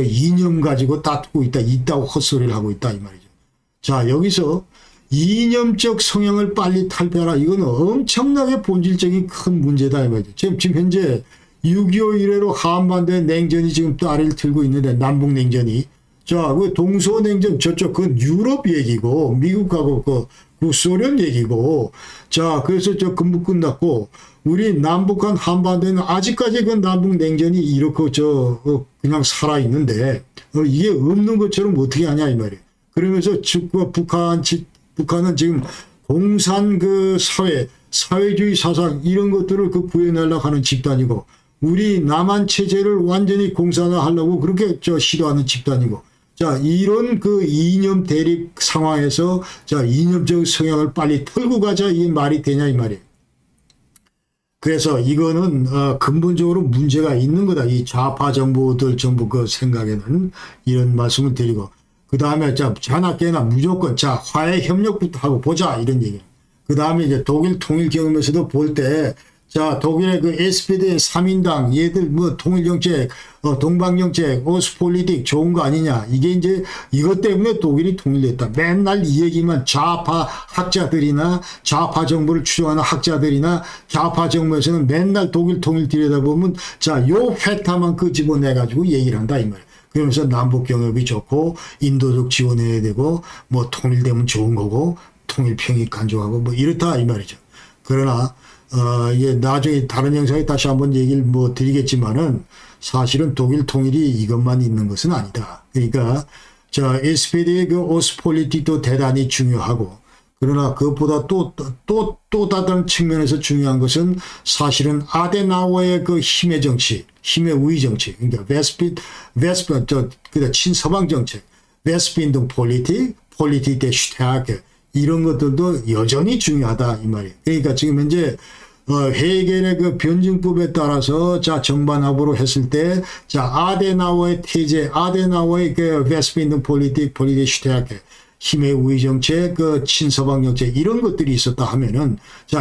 이념 가지고 다투고 있다고 헛소리를 하고 있다 이 말이죠. 여기서 이념적 성향을 빨리 탈피하라. 이건 엄청나게 본질적인 큰 문제다 이 말이죠. 지금 현재 6.25 이래로 한반도의 냉전이 지금 다리를 틀고 있는데, 남북 냉전이. 그 동서냉전 저쪽 그건 유럽 얘기고, 미국하고 그 소련 얘기고, 그래서 근무 끝났고, 우리 남북한 한반도에는 아직까지 그 남북 냉전이 이렇게 그냥 살아있는데, 이게 없는 것처럼 어떻게 하냐 이 말이에요. 그러면서 북한은 지금 공산 사회주의 사상 이런 것들을 구해내려고 하는 집단이고, 우리 남한 체제를 완전히 공산화하려고 그렇게 시도하는 집단이고, 이런 이념 대립 상황에서 이념적 성향을 빨리 털고 가자, 이게 말이 되냐 이 말이에요. 그래서 이거는 근본적으로 문제가 있는 거다. 이 좌파 정부들 전부 그 생각에는 이런 말씀을 드리고, 그 다음에 자나깨나 무조건 화해 협력부터 하고 보자 이런 얘기예요. 그 다음에 이제 독일 통일 경험에서도 볼 때, 독일의 그 SPD 3인당 얘들 통일정책, 동방정책, 오스폴리틱 좋은 거 아니냐. 이게 이제 이것 때문에 독일이 통일됐다. 맨날 이 얘기만 좌파 학자들이나 좌파 정부를 추종하는 학자들이나 좌파 정부에서는 맨날 독일 통일 들여다보면 요 회타만 끄집어내가지고 얘기를 한다 이 말이에요. 그러면서 남북 경협이 좋고 인도적 지원해야 되고 통일되면 좋은 거고 통일평이 간주하고 이렇다 이 말이죠. 그러나 이게 나중에 다른 영상에 다시 한번 얘기를 드리겠지만은, 사실은 독일 통일이 이것만 있는 것은 아니다. 그러니까 SPD의 그 오스폴리틱도 대단히 중요하고, 그러나 그것보다 또 다른 측면에서 중요한 것은 사실은 아데나워의 그 힘의 정치, 힘의 우위 정치, 그러니까 친서방 정책, 웨스트빈동 폴리틱 대 슈테하게, 이런 것들도 여전히 중요하다 이 말이에요. 그러니까 지금 현재 헤겔의 그 변증법에 따라서 정반합으로 했을 때 아데나워의 태제, 아데나워의 그 웨스트빈동 폴리틱 슈테하게, 힘의 우위 정책, 그 친서방 정책, 이런 것들이 있었다 하면은,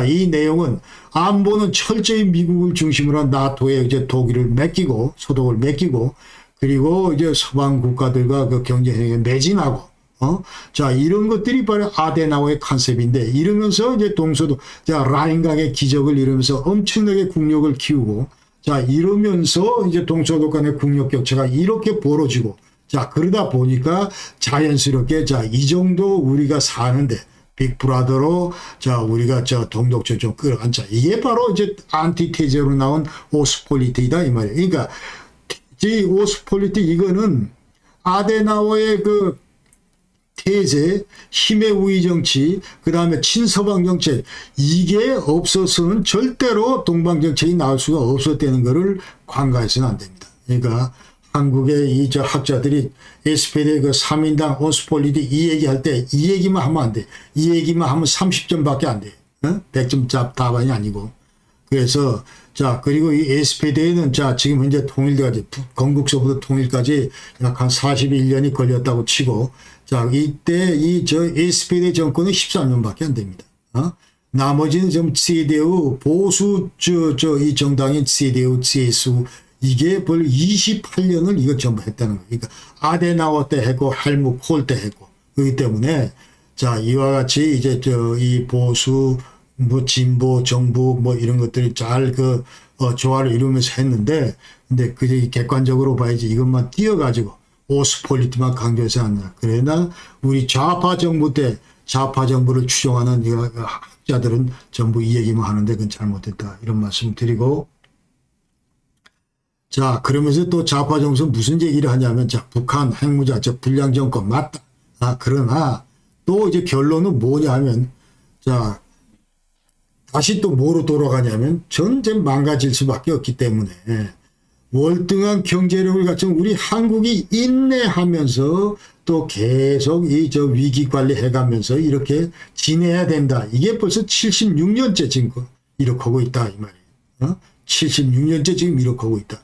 이 내용은 안보는 철저히 미국을 중심으로 한 나토에 이제 독일을 맡기고, 소독을 맡기고, 그리고 이제 서방 국가들과 그 경제행위에 매진하고, 이런 것들이 바로 아데나워의 컨셉인데, 이러면서 이제 동서도, 라인강의 기적을 이루면서 엄청나게 국력을 키우고, 이러면서 이제 동서도 간의 국력 격차가 이렇게 벌어지고, 그러다 보니까 자연스럽게, 이 정도 우리가 사는데, 빅브라더로, 우리가 동독적 좀 끌어간자. 이게 바로 이제 안티테제로 나온 오스폴리틱이다, 이 말이에요. 그러니까, 이 오스폴리틱, 이거는 아데나워의 그 태제, 힘의 우위 정치, 그 다음에 친서방 정책, 이게 없어서는 절대로 동방 정책이 나올 수가 없었다는 것을 관가해서는 안 됩니다. 그러니까 한국의 학자들이 SPD의 그 3인당 오스폴리틱 이 얘기할 때 이 얘기만 하면 안 돼. 이 얘기만 하면 30점밖에 안 돼. 100점 답안이 아니고. 그래서 그리고 이 SPD에는 지금 현재 통일까지, 건국서부터 통일까지 약 한 41년이 걸렸다고 치고, 이때 SPD 정권은 13년밖에 안 됩니다. 나머지는 좀 CDU, 보수, 이 정당인 CDU, CSU, 이게 벌 28년을 이거 전부 했다는 거예요. 그러니까 아데나워 때 했고, 헬무트 콜 때 했고, 그렇기 때문에 자, 이와 같이 이제 이 보수, 뭐 진보 정부 뭐 이런 것들이 잘 조화를 이루면서 했는데, 근데 그게 객관적으로 봐야지 이것만 띄어가지고 오스폴리티만 강조해서 한다. 그러나 우리 좌파 정부 때 좌파 정부를 추종하는 이 학자들은 전부 이 얘기만 하는데 그건 잘못됐다. 이런 말씀 드리고, 자, 그러면서 또 좌파 정부에서 무슨 얘기를 하냐면, 자, 북한 핵무장, 불량 정권 맞다. 그러나 또 이제 결론은 뭐냐 하면, 자, 다시 또 뭐로 돌아가냐면 전쟁 망가질 수밖에 없기 때문에 월등한 경제력을 갖춘 우리 한국이 인내하면서 또 계속 이 위기 관리해가면서 이렇게 지내야 된다. 이게 벌써 76년째 지금 이렇게 하고 있다 이 말이에요. 76년째 지금 이렇게 하고 있다.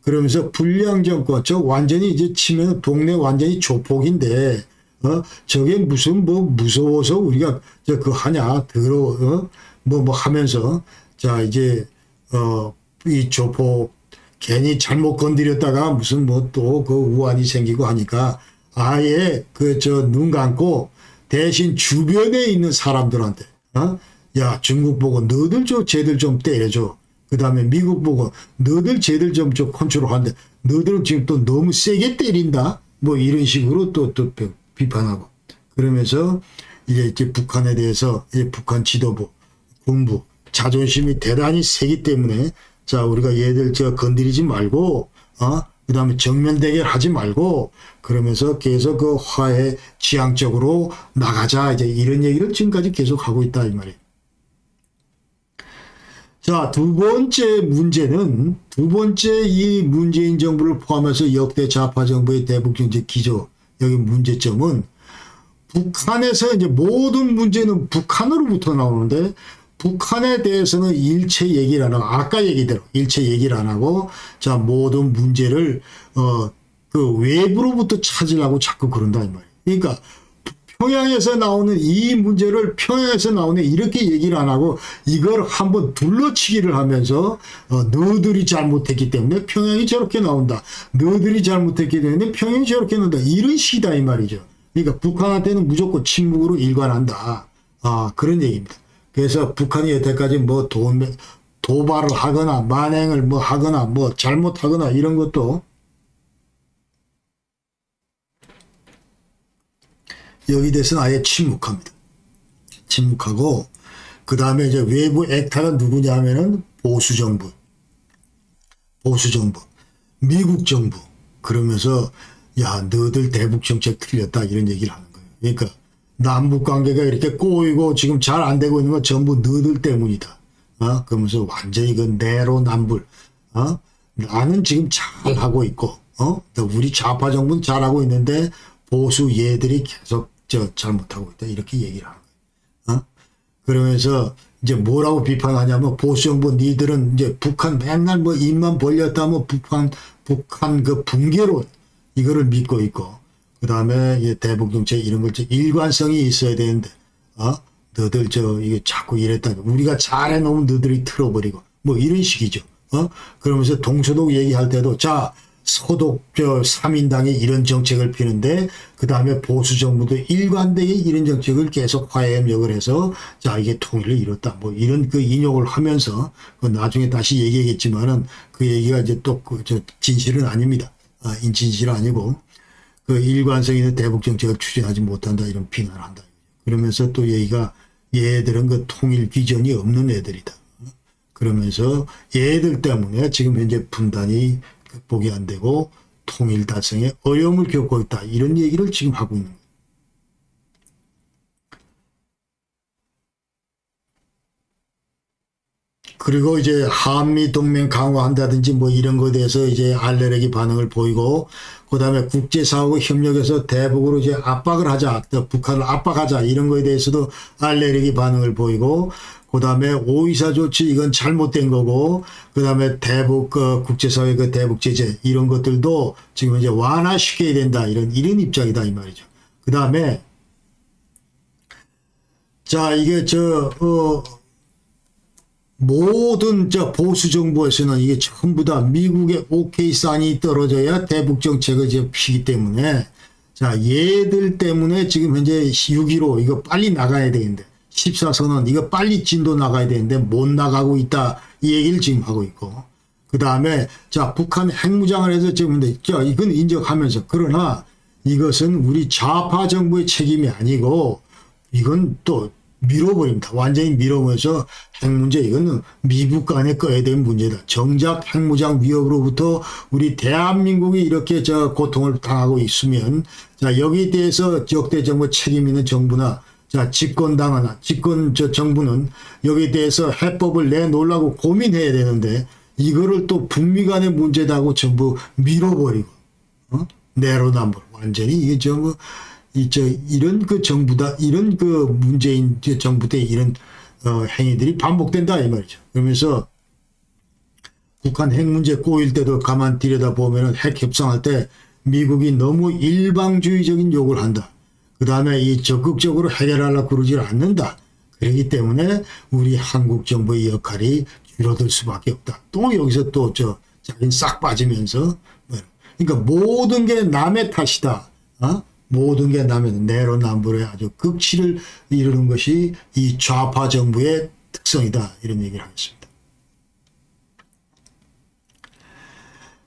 그러면서 불량 정권, 완전히 이제 치면 동네 완전히 조폭인데, 저게 무슨 뭐 무서워서 우리가 하냐, 뭐 하면서, 자, 이제, 이 조폭, 괜히 잘못 건드렸다가 무슨 뭐 또 우환이 생기고 하니까 아예 눈 감고 대신 주변에 있는 사람들한테, 야, 중국 보고 너들 쟤들 좀 때려줘. 그 다음에 미국 보고 너들 쟤들 좀 컨트롤하는데 너들은 지금 또 너무 세게 때린다. 뭐 이런 식으로 또 비판하고 그러면서 이제 북한에 대해서 북한 지도부, 군부 자존심이 대단히 세기 때문에 자 우리가 얘들 건드리지 말고 그 다음에 정면 대결하지 말고 그러면서 계속 화해 지향적으로 나가자 이제 이런 얘기를 지금까지 계속 하고 있다 이 말이에요. 자, 두 번째 문제는, 이 문재인 정부를 포함해서 역대 좌파 정부의 대북 정책 기조, 여기 문제점은 북한에서 이제 모든 문제는 북한으로부터 나오는데 북한에 대해서는 일체 얘기를 안 하고, 아까 얘기대로 일체 얘기를 안 하고, 자, 모든 문제를, 외부로부터 찾으려고 자꾸 그런다, 이 말이에요. 그러니까, 평양에서 나오는 이 문제를 평양에서 나오는 이렇게 얘기를 안 하고 이걸 한번 둘러치기를 하면서 너들이 잘못했기 때문에 평양이 저렇게 나온다. 너들이 잘못했기 때문에 평양이 저렇게 나온다. 이런 식이다 이 말이죠. 그러니까 북한한테는 무조건 침묵으로 일관한다. 그런 얘기입니다. 그래서 북한이 여태까지 뭐 도발을 하거나 만행을 뭐 하거나 뭐 잘못하거나 이런 것도 여기 대해서는 아예 침묵합니다. 침묵하고 그 다음에 이제 외부 액타가 누구냐 하면은 보수정부, 미국 정부 그러면서 야 너들 대북 정책 틀렸다 이런 얘기를 하는 거예요. 그러니까 남북 관계가 이렇게 꼬이고 지금 잘 안 되고 있는 건 전부 너들 때문이다. 그러면서 완전히 내로남불. 나는 지금 잘 하고 있고, 우리 좌파 정부는 잘하고 있는데 보수 얘들이 계속 잘못하고 있다 이렇게 얘기를 하는 거예요. 그러면서 이제 뭐라고 비판하냐면 보수 정부 니들은 이제 북한 맨날 뭐 입만 벌렸다 뭐 북한 붕괴론 이거를 믿고 있고 그 다음에 대북 정책 이런 걸 일관성이 있어야 되는데 너들 이게 자꾸 이랬다 우리가 잘해 놓으면 너들이 틀어버리고 뭐 이런 식이죠. 그러면서 동서독 얘기할 때도 자 소독 3인당이 이런 정책을 피는데 그 다음에 보수 정부도 일관되게 이런 정책을 계속 화해협력을 해서 자 이게 통일을 이뤘다 뭐 이런 인용을 하면서 나중에 다시 얘기하겠지만은 그 얘기가 이제 또 진실은 아닙니다. 진실은 아니고 일관성 있는 대북 정책을 추진하지 못한다 이런 비난을 한다. 그러면서 또 얘기가 얘들은 통일 비전이 없는 애들이다. 그러면서 얘들 때문에 지금 현재 분단이 극복이 안 되고 통일 달성에 어려움을 겪고 있다. 이런 얘기를 지금 하고 있는 거예요. 그리고 이제 한미 동맹 강화한다든지 뭐 이런 거에 대해서 이제 알레르기 반응을 보이고 그다음에 국제사회와 협력해서 대북으로 이제 압박을 하자, 북한을 압박하자 이런 거에 대해서도 알레르기 반응을 보이고 그다음에 5.24 조치 이건 잘못된 거고 그다음에 대북 국제사회 대북 제재 이런 것들도 지금 이제 완화시켜야 된다 이런 입장이다 이 말이죠. 그다음에 자 이게 모든 보수 정부에서는 이게 전부 다 미국의 오케이 사인이 떨어져야 대북 정책을 이제 피기 때문에 자, 얘들 때문에 지금 현재 6.15 이거 빨리 나가야 되는데 14선언 이거 빨리 진도 나가야 되는데 못 나가고 있다. 이 얘기를 지금 하고 있고. 그 다음에 자, 북한 핵무장을 해서 지금 근데 자, 이건 인정하면서 그러나 이것은 우리 좌파 정부의 책임이 아니고 이건 또 밀어버립니다. 완전히 밀어버려서 핵 문제 이거는 미국 간에 꺼야 될 문제다. 정작 핵무장 위협으로부터 우리 대한민국이 이렇게 저 고통을 당하고 있으면 자 여기에 대해서 역대 정부 책임 있는 정부나 자 집권당하나 집권 저 정부는 여기에 대해서 해법을 내놓으려고 고민해야 되는데 이거를 또 북미 간의 문제다고 전부 밀어버리고 내로남불 완전히 이게 전부 이런 그 정부다, 이런 그 문재인 정부 때 이런 행위들이 반복된다 이 말이죠. 그러면서 북한 핵 문제 꼬일 때도 가만 들여다보면은 핵 협상할 때 미국이 너무 일방주의적인 욕을 한다. 그 다음에 이 적극적으로 해결하려고 그러질 않는다. 그렇기 때문에 우리 한국 정부의 역할이 줄어들 수밖에 없다. 또 여기서 또 자기는 싹 빠지면서 그러니까 모든 게 남의 탓이다. 모든 게 남의 내로남불의 아주 극치를 이루는 것이 이 좌파 정부의 특성이다. 이런 얘기를 하겠습니다.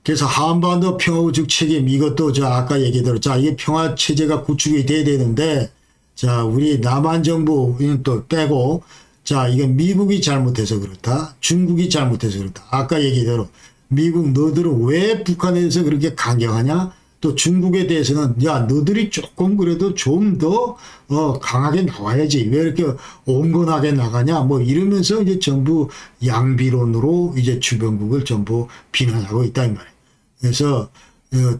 그래서 한반도 평화구축 책임 이것도 아까 얘기대로 자 이게 평화 체제가 구축이 돼야 되는데 자 우리 남한 정부는 또 빼고 자 이건 미국이 잘못해서 그렇다. 중국이 잘못해서 그렇다. 아까 얘기대로 미국 너들은 왜 북한에 대해서 그렇게 강경하냐? 또 중국에 대해서는 야 너들이 조금 그래도 좀 더 강하게 나와야지 왜 이렇게 온건하게 나가냐 뭐 이러면서 이제 전부 양비론으로 이제 주변국을 전부 비난하고 있다 이 말이에요. 그래서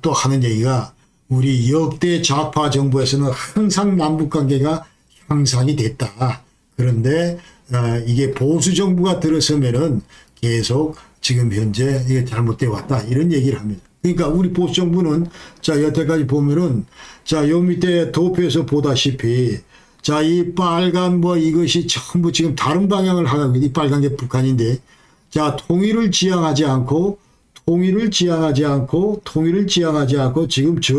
또 하는 얘기가 우리 역대 좌파 정부에서는 항상 남북 관계가 향상이 됐다. 그런데 이게 보수 정부가 들어서면은 계속 지금 현재 이게 잘못되어 왔다 이런 얘기를 합니다. 그러니까 우리 보수 정부는 자 여태까지 보면은 자 요 밑에 도표에서 보다시피 자 이 빨간 뭐 이것이 전부 지금 다른 방향을 하고 이 빨간 게 북한인데 자 통일을 지향하지 않고 지금 저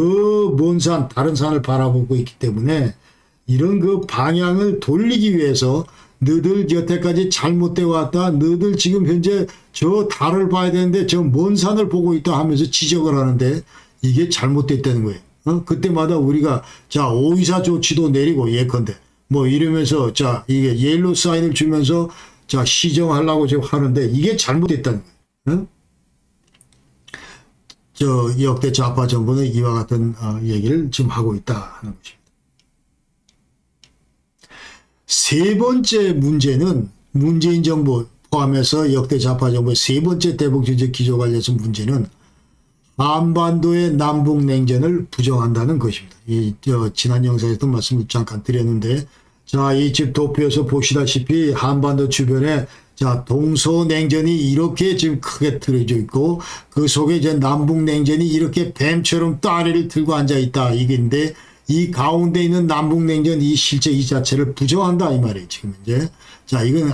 먼 산 다른 산을 바라보고 있기 때문에 이런 그 방향을 돌리기 위해서 너들 여태까지 잘못되어 왔다. 너들 지금 현재 저 달을 봐야 되는데 저 먼 산을 보고 있다 하면서 지적을 하는데 이게 잘못됐다는 거예요. 그때마다 우리가 자 오이사 조치도 내리고 예컨대 뭐 이러면서 자 이게 옐로 사인을 주면서 자 시정하려고 지금 하는데 이게 잘못됐다는 거예요. 저 역대 좌파 정부는 이와 같은 얘기를 지금 하고 있다 하는 것입니다. 세 번째 문제는 문재인 정부 포함해서 역대 좌파 정부의 세 번째 대북제재 기조 관련해서 문제는 한반도의 남북 냉전을 부정한다는 것입니다. 지난 영상에서도 말씀을 잠깐 드렸는데 자, 이 집 도표에서 보시다시피 한반도 주변에 자, 동서냉전이 이렇게 지금 크게 틀어져 있고 그 속에 이제 남북냉전이 이렇게 뱀처럼 따리를 들고 앉아 있다. 이게인데 이 가운데 있는 남북냉전 이 실제 이 자체를 부정한다 이 말이에요. 지금 이제 자 이건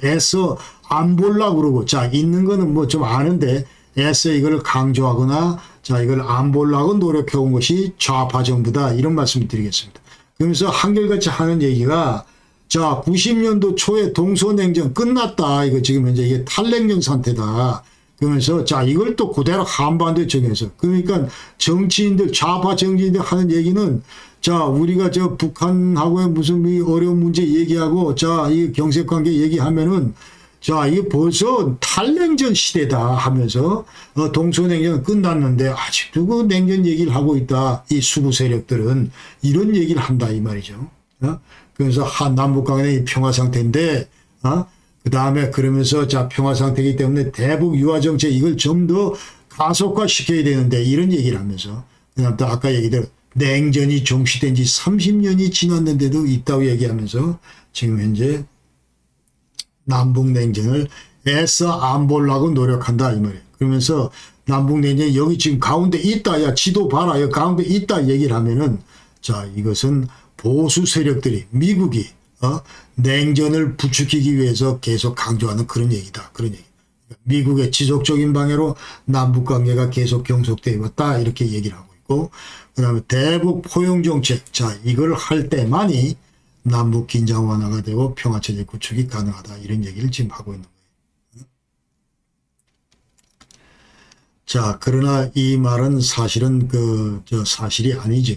애써 안 보려고 그러고 자 있는 거는 뭐 좀 아는데 애써 이걸 강조하거나 자 이걸 안 보려고 노력해 온 것이 좌파 정부다 이런 말씀을 드리겠습니다. 그러면서 한결같이 하는 얘기가 자 90년도 초에 동서냉전 끝났다. 이거 지금 현재 이게 탈냉전 상태다. 그러면서 자 이걸 또 그대로 한반도에 적용해서 그러니까 정치인들 좌파 정치인들 하는 얘기는 자 우리가 저 북한하고의 무슨 이 어려운 문제 얘기하고 자 이 경색관계 얘기하면은 자 이게 벌써 탈냉전 시대다 하면서 동서냉전 끝났는데 아직도 그 냉전 얘기를 하고 있다. 이 수구 세력들은 이런 얘기를 한다 이 말이죠. 그래서 한 남북간의 평화 상태인데 그 다음에 그러면서 자 평화 상태이기 때문에 대북 유화 정책 이걸 좀 더 가속화 시켜야 되는데 이런 얘기를 하면서 그다음 또 아까 얘기대로 냉전이 종시된 지 30년이 지났는데도 있다고 얘기하면서 지금 현재 남북냉전을 애써 안 보려고 노력한다 이 말이에요. 그러면서 남북냉전이 여기 지금 가운데 있다. 야 지도 봐라. 여기 가운데 있다 얘기를 하면은 자 이것은 보수 세력들이 미국이 냉전을 부추기기 위해서 계속 강조하는 그런 얘기다. 그런 얘기. 미국의 지속적인 방해로 남북관계가 계속 경속되어 왔다. 이렇게 얘기를 하고 있고 그다음에 대북 포용 정책. 자, 이걸 할 때만이 남북 긴장 완화가 되고 평화체제 구축이 가능하다. 이런 얘기를 지금 하고 있는 거예요. 자, 그러나 이 말은 사실은 사실이 아니죠.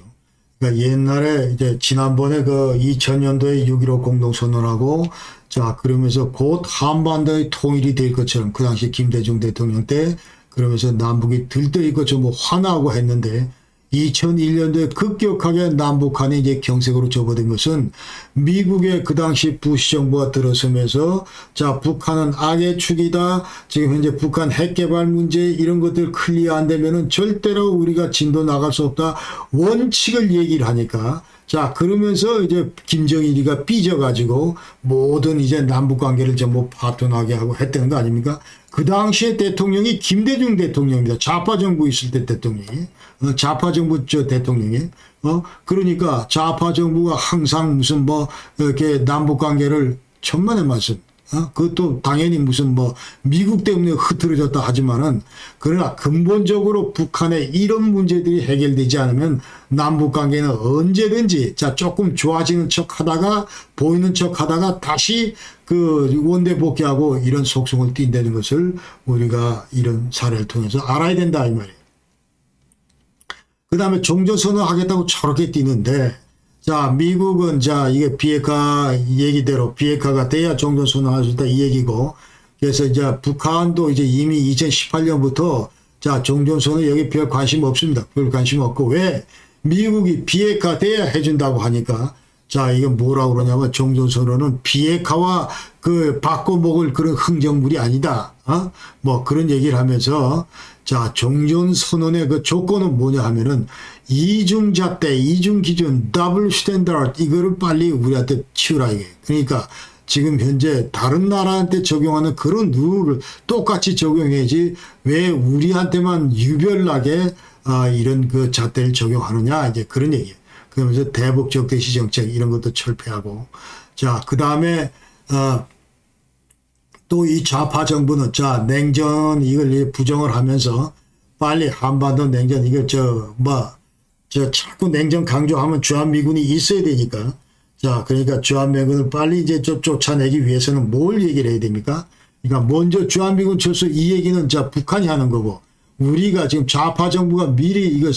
그러니까 옛날에 이제 지난번에 2000년도에 6.15 공동선언하고 자, 그러면서 곧 한반도의 통일이 될 것처럼 그 당시 김대중 대통령 때 그러면서 남북이 들떠있고 뭐 화나고 했는데 2001년도에 급격하게 남북한이 이제 경색으로 접어든 것은 미국의 그 당시 부시 정부가 들어서면서 자, 북한은 악의 축이다. 지금 현재 북한 핵개발 문제 이런 것들 클리어 안 되면은 절대로 우리가 진도 나갈 수 없다. 원칙을 얘기를 하니까 자, 그러면서 이제 김정일이가 삐져가지고 모든 이제 남북관계를 전부 파토나게 하고 했다는 거 아닙니까? 그 당시에 대통령이 김대중 대통령입니다. 좌파 정부 있을 때 대통령이. 좌파 정부 대통령이. 그러니까 좌파 정부가 항상 무슨 이렇게 남북관계를 천만의 말씀. 그것도 당연히 무슨 미국 때문에 흐트러졌다 하지만은 그러나 근본적으로 북한의 이런 문제들이 해결되지 않으면 남북 관계는 언제든지 자, 조금 좋아지는 척 하다가 보이는 척 하다가 다시 원대 복귀하고 이런 속성을 띈다는 것을 우리가 이런 사례를 통해서 알아야 된다 이 말이에요. 그 다음에 종전선언 하겠다고 저렇게 뛰는데 자, 미국은 자, 이게 비핵화 얘기대로 비핵화가 돼야 종전선언 할 수 있다 이 얘기고 그래서 이제 북한도 이제 이미 2018년부터 자, 종전선언 여기 별 관심 없습니다. 별 관심 없고 왜? 미국이 비핵화 돼야 해준다고 하니까 자, 이게 뭐라고 그러냐면 종전선언은 비핵화와 바꿔 먹을 그런 흥정물이 아니다. 그런 얘기를 하면서 자, 종전선언의 조건은 뭐냐 하면은 이중잣대, 이중기준, 더블 스탠다드 이거를 빨리 우리한테 치우라 이게. 그러니까 지금 현재 다른 나라한테 적용하는 그런 룰을 똑같이 적용해야지 왜 우리한테만 유별나게 이런 잣대를 적용하느냐 이제 그런 얘기예요. 그러면서 대북 적대시 정책 이런 것도 철폐하고 자, 그 다음에 또 이 좌파 정부는 자, 냉전 이걸 부정을 하면서 빨리 한반도 냉전 이거 자꾸 냉전 강조하면 주한미군이 있어야 되니까 자, 그러니까 주한미군을 빨리 이제 쫓아내기 위해서는 뭘 얘기를 해야 됩니까? 그러니까 먼저 주한미군 철수 이 얘기는 자, 북한이 하는 거고 우리가 지금 좌파 정부가 미리 이거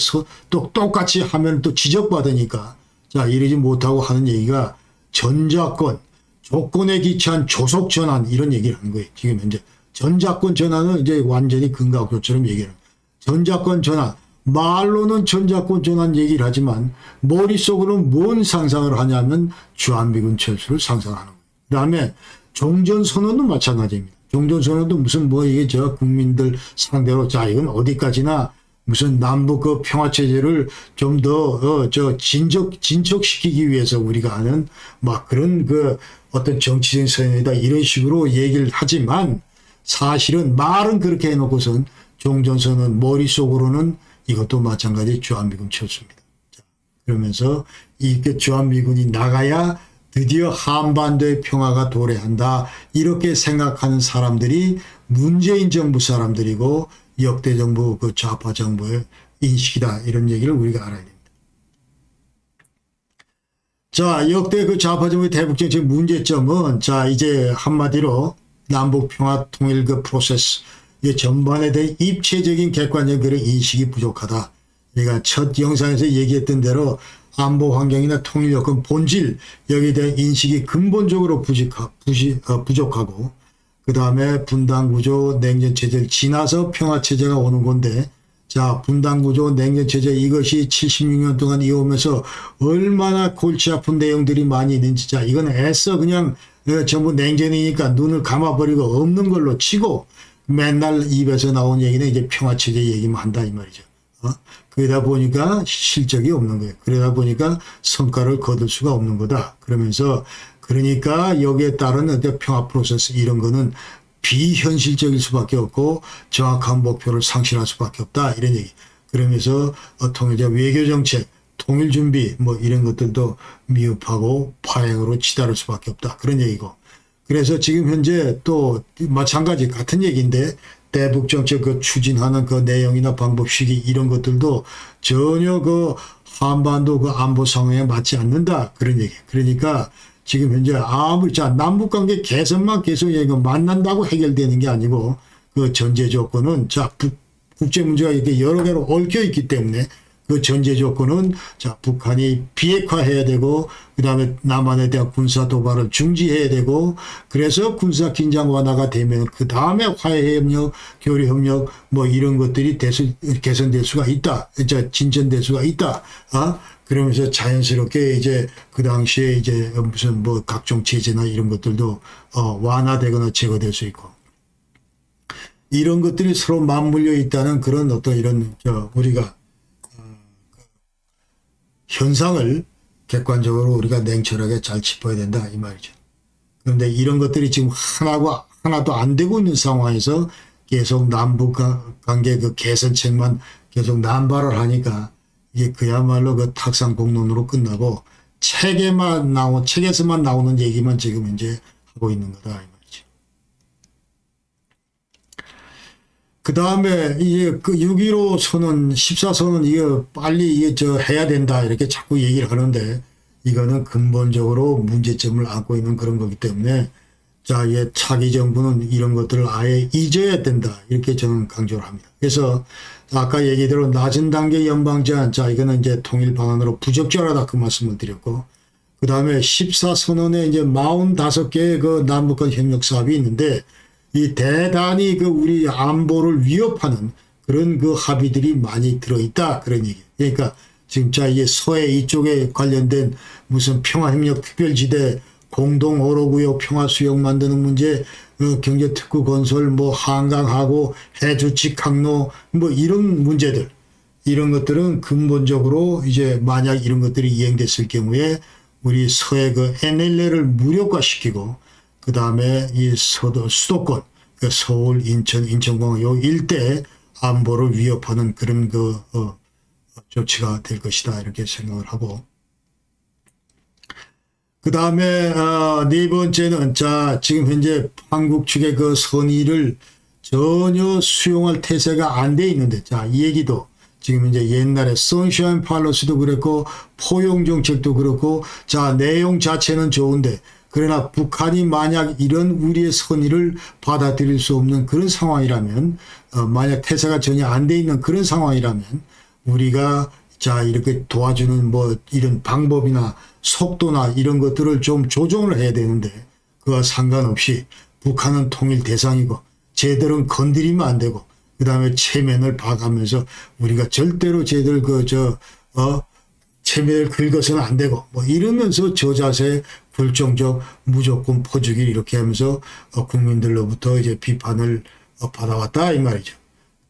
또 똑같이 하면 또 지적받으니까 자, 이러지 못하고 하는 얘기가 전자권 조건에 기치한 조속 전환 이런 얘기를 하는 거예요. 지금 현재 전자권 전환은 이제 완전히 근거학교처럼 얘기를 하는 전자권 전환 말로는 전자권 전환 얘기를 하지만 머릿속으로는 뭔 상상을 하냐면 주한미군 철수를 상상하는 거예요. 그 다음에 종전선언도 마찬가지입니다. 종전선언도 무슨 이게 국민들 상대로 자, 이건 어디까지나 무슨 남북 평화체제를 좀 더 진척시키기 위해서 우리가 하는 그런 어떤 정치적인 선언이다 이런 식으로 얘기를 하지만 사실은 말은 그렇게 해놓고선 종전선언 머릿속으로는 이것도 마찬가지 주한미군 철수입니다. 자, 그러면서 이렇게 주한미군이 나가야 드디어 한반도의 평화가 도래한다. 이렇게 생각하는 사람들이 문재인 정부 사람들이고 역대 정부 좌파 정부의 인식이다. 이런 얘기를 우리가 알아야 됩니다. 자, 역대 좌파 정부의 대북 정책 문제점은 자, 이제 한마디로 남북 평화 통일 프로세스 전반에 대해 입체적인 객관적인 그런 인식이 부족하다. 우리가 첫 영상에서 얘기했던 대로 안보 환경이나 통일 여건 본질 여기에 대한 인식이 근본적으로 부족하고 그 다음에 분단구조 냉전체제를 지나서 평화체제가 오는 건데 자, 분단구조 냉전체제 이것이 76년 동안 이어오면서 얼마나 골치 아픈 내용들이 많이 있는지 자, 이건 애써 그냥 전부 냉전이니까 눈을 감아버리고 없는 걸로 치고 맨날 입에서 나온 얘기는 이제 평화체제 얘기만 한다 이 말이죠. 그러다 보니까 실적이 없는 거예요. 그러다 보니까 성과를 거둘 수가 없는 거다. 그러니까 여기에 따른 어떤 평화 프로세스 이런 거는 비현실적일 수밖에 없고 정확한 목표를 상실할 수밖에 없다. 이런 얘기. 그러면서 통일자 외교정책, 통일준비 이런 것들도 미흡하고 파행으로 치달을 수밖에 없다. 그런 얘기고. 그래서 지금 현재 또 마찬가지 같은 얘기인데 대북 정책 그 추진하는 그 내용이나 방법 시기 이런 것들도 전혀 그 한반도 그 안보 상황에 맞지 않는다 그런 얘기. 그러니까 지금 현재 아무리 자 남북 관계 개선만 계속 얘기가 만난다고 해결되는 게 아니고 그 전제 조건은 자 국제 문제가 이렇게 여러 개로 얽혀 있기 때문에 그 전제 조건은 자 북한이 비핵화해야 되고 그다음에 남한에 대한 군사 도발을 중지해야 되고 그래서 군사 긴장 완화가 되면 그다음에 화해 협력, 교류 협력 뭐 이런 것들이 개선될 수가 있다. 자 진전될 수가 있다. 그러면서 자연스럽게 이제 그 당시에 이제 무슨 뭐 각종 제재나 이런 것들도 완화되거나 제거될 수 있고 이런 것들이 서로 맞물려 있다는 그런 어떤 이런 우리가 현상을 객관적으로 우리가 냉철하게 잘 짚어야 된다 이 말이죠. 그런데 이런 것들이 지금 하나도 안 되고 있는 상황에서 계속 남북 관계 그 개선책만 계속 남발을 하니까 이게 그야말로 그 탁상공론으로 끝나고 책에서만 나오는 얘기만 지금 이제 하고 있는 거다 이 말이죠. 그 다음에 이게 그 6.15 선언, 14선언 이거 빨리 이게 해야 된다 이렇게 자꾸 얘기를 하는데 이거는 근본적으로 문제점을 안고 있는 그런 거기 때문에 자, 차기 정부는 이런 것들을 아예 잊어야 된다 이렇게 저는 강조를 합니다. 그래서 아까 얘기대로 낮은 단계 연방 제한 자 이거는 이제 통일 방안으로 부적절하다 그 말씀을 드렸고 그 다음에 14선언에 이제 45개의 그 남북 간 협력 사업이 있는데 이 대단히 그 우리 안보를 위협하는 그런 그 합의들이 많이 들어있다 그런 얘기. 그러니까 지금 자 이게 서해 이쪽에 관련된 무슨 평화협력 특별지대 공동 어로구역 평화수역 만드는 문제, 경제특구 건설, 뭐 한강하고 해주칙 항로, 뭐 이런 문제들, 이런 것들은 근본적으로 이제 만약 이런 것들이 이행됐을 경우에 우리 서해 그 NLL을 무력화시키고 그 다음에 이 수도권, 그 서울, 인천, 인천공항 요 일대 안보를 위협하는 그런 그 조치가 될 것이다 이렇게 생각을 하고. 그 다음에 네 번째는 자 지금 현재 한국 측의 그 선의를 전혀 수용할 태세가 안 돼 있는데 자 이 얘기도 지금 이제 옛날에 선샤인 팔러스도 그랬고 포용 정책도 그렇고 자 내용 자체는 좋은데 그러나 북한이 만약 이런 우리의 선의를 받아들일 수 없는 그런 상황이라면 만약 태세가 전혀 안 돼 있는 그런 상황이라면 우리가 자 이렇게 도와주는 뭐 이런 방법이나 속도나 이런 것들을 좀 조정을 해야 되는데 그와 상관없이 북한은 통일 대상이고 쟤들은 건드리면 안 되고 그 다음에 체면을 봐가면서 우리가 절대로 쟤들 체면을 긁어서는 안 되고 뭐 이러면서 저 자세 불정적 무조건 퍼주기 이렇게 하면서 국민들로부터 이제 비판을 받아왔다 이 말이죠.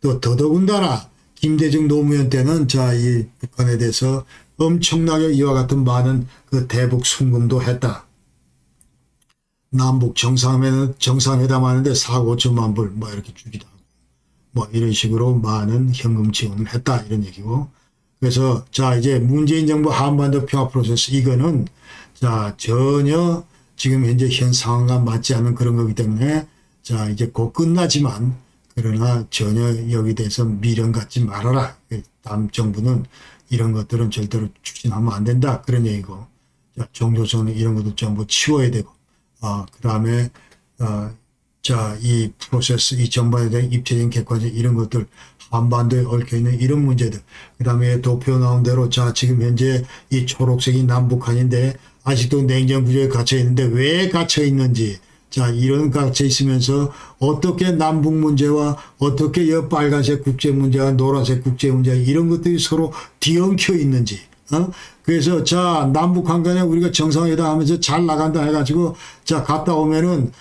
또 더더군다나 김대중 노무현 때는 자 이 북한에 대해서 엄청나게 이와 같은 많은 그 대북 송금도 했다. 남북 정상회담 하는데 4억 5천만 불 뭐 이렇게 주기도 하고 뭐 이런 식으로 많은 현금 지원을 했다 이런 얘기고. 그래서 자 이제 문재인 정부 한반도 평화 프로세스 이거는 자 전혀 지금 현재 현 상황과 맞지 않는 그런 거기 때문에 자 이제 곧 끝나지만 그러나 전혀 여기 대해서 미련 갖지 말아라. 다음 정부는 이런 것들은 절대로 추진하면 안 된다. 그런 얘기고. 자, 종교선언 이런 것도 전부 치워야 되고. 그 다음에, 자, 이 프로세스, 이 정부에 대한 입체적인 객관적 이런 것들, 한반도에 얽혀있는 이런 문제들. 그 다음에 도표 나온 대로, 자, 지금 현재 이 초록색이 남북한인데, 아직도 냉전 구조에 갇혀있는데, 왜 갇혀있는지, 자, 이런 갇혀 있으면서 어떻게 남북 문제와 어떻게 빨간색 국제 문제와 노란색 국제 문제 이런 것들이 서로 뒤엉켜 있는지, 그래서 자, 남북 관계에 우리가 정상회담 하면서 잘 나간다 해가지고 자, 갔다 오면은,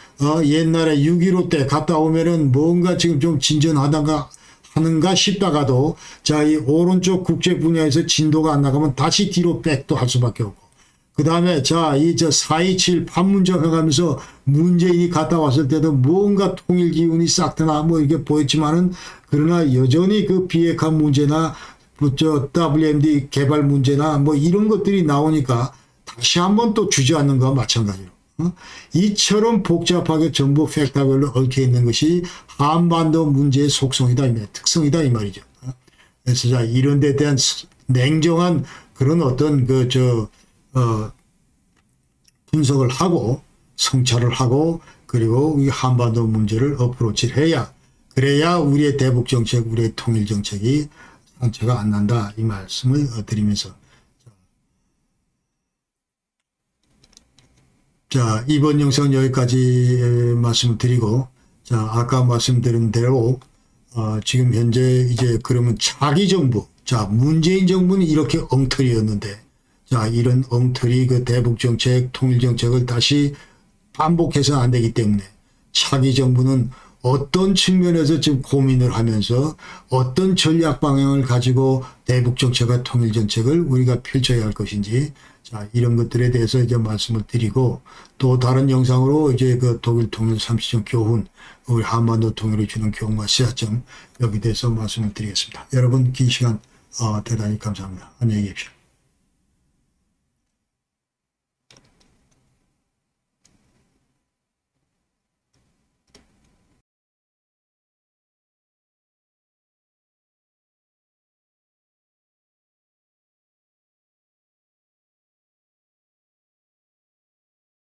옛날에 6.15 때 갔다 오면은 뭔가 지금 좀 진전하다가 하는가 싶다가도 자, 이 오른쪽 국제 분야에서 진도가 안 나가면 다시 뒤로 백도 할 수밖에 없고. 그 다음에 자, 4.27 판문점 해가면서 문재인이 갔다 왔을 때도 뭔가 통일 기운이 싹 드나 뭐 이렇게 보였지만은 그러나 여전히 그 비핵화 문제나 WMD 개발 문제나 뭐 이런 것들이 나오니까 다시 한번 또 주저앉는 거와 마찬가지로. 이처럼 복잡하게 전부 팩터별로 얽혀 있는 것이 한반도 문제의 속성이다, 특성이다 이 말이죠. 그래서 자, 이런 데 대한 냉정한 그런 어떤 분석을 하고 성찰을 하고 그리고 이 한반도 문제를 어프로치를 해야, 그래야 우리의 대북 정책, 우리의 통일 정책이 상처가 안 난다 이 말씀을 드리면서, 자, 이번 영상 여기까지 말씀을 드리고, 자, 아까 말씀드린 대로 지금 현재 이제 그러면 차기 정부, 자, 문재인 정부는 이렇게 엉터리였는데, 자, 이런 엉터리 그 대북 정책, 통일 정책을 다시 반복해서 안 되기 때문에 차기 정부는 어떤 측면에서 지금 고민을 하면서 어떤 전략 방향을 가지고 대북 정책과 통일 정책을 우리가 펼쳐야 할 것인지, 자, 이런 것들에 대해서 이제 말씀을 드리고, 또 다른 영상으로 이제 그 독일 통일 30점 교훈, 우리 한반도 통일을 주는 교훈과 시사점, 여기 대해서 말씀을 드리겠습니다. 여러분 긴 시간 대단히 감사합니다. 안녕히 계십시오.